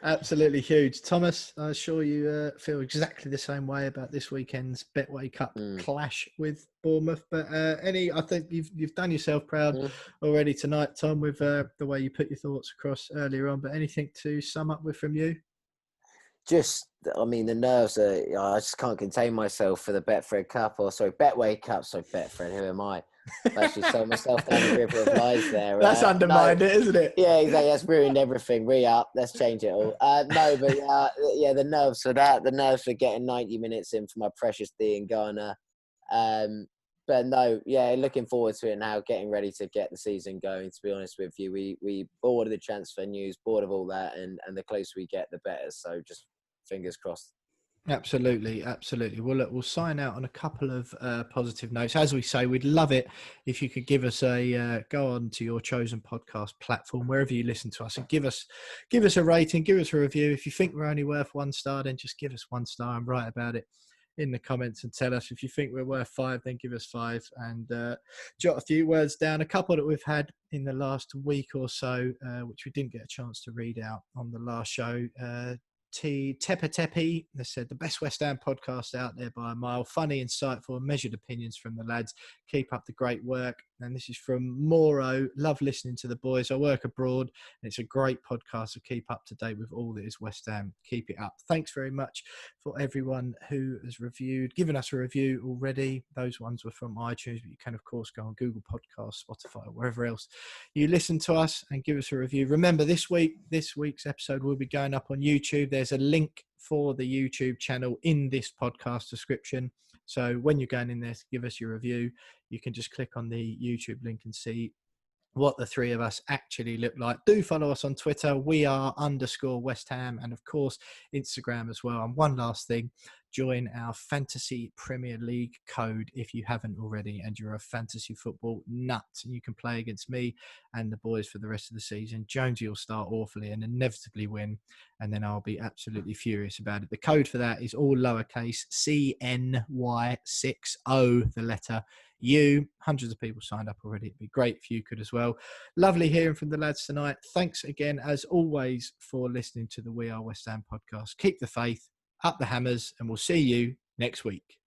Absolutely huge. Thomas, I'm sure you feel exactly the same way about this weekend's Betway Cup clash with Bournemouth. But I think you've done yourself proud already tonight, Tom, with the way you put your thoughts across earlier on. But anything to sum up with from you? The nerves are. I just can't contain myself for the Betfred Cup, Betway Cup. So Betfred, who am I? I've actually sold myself down the river of lies there. That's undermined it, isn't it? Yeah, exactly. That's ruined everything. Re-up. Let's change it all. The nerves for that. The nerves for getting 90 minutes in for my precious Dean Garner. Looking forward to it now, getting ready to get the season going, to be honest with you. We bored of the transfer news, bored of all that, and the closer we get, the better. So just fingers crossed. Absolutely. Well, look, we'll sign out on a couple of positive notes. As we say, we'd love it if you could give us go on to your chosen podcast platform, wherever you listen to us, and give us a rating, give us a review. If you think we're only worth 1 star, then just give us 1 star and write about it in the comments and tell us. If you think we're worth 5, then give us 5 and jot a few words down. A couple that we've had in the last week or so, which we didn't get a chance to read out on the last show. Tepe, they said, the best West Ham podcast out there by a mile. Funny, insightful, and measured opinions from the lads. Keep up the great work. And this is from Moro. Love listening to the boys. I work abroad, and it's a great podcast, so keep up to date with all that is West Ham. Keep it up. Thanks very much for everyone who has given us a review already. Those ones were from iTunes, but you can, of course, go on Google Podcasts, Spotify, wherever else you listen to us, and give us a review. Remember, this week's episode will be going up on YouTube. There's a link for the YouTube channel in this podcast description. So when you're going in there to give us your review, you can just click on the YouTube link and see what the three of us actually look like. Do follow us on Twitter. We are _West Ham, and of course Instagram as well. And one last thing, join our Fantasy Premier League code if you haven't already and you're a fantasy football nut. You can play against me and the boys for the rest of the season. Jonesy will start awfully and inevitably win, and then I'll be absolutely furious about it. The code for that is all lowercase CNY60, the letter U. Hundreds of people signed up already. It'd be great if you could as well. Lovely hearing from the lads tonight. Thanks again, as always, for listening to the We Are West Ham podcast. Keep the faith, up the hammers, and we'll see you next week.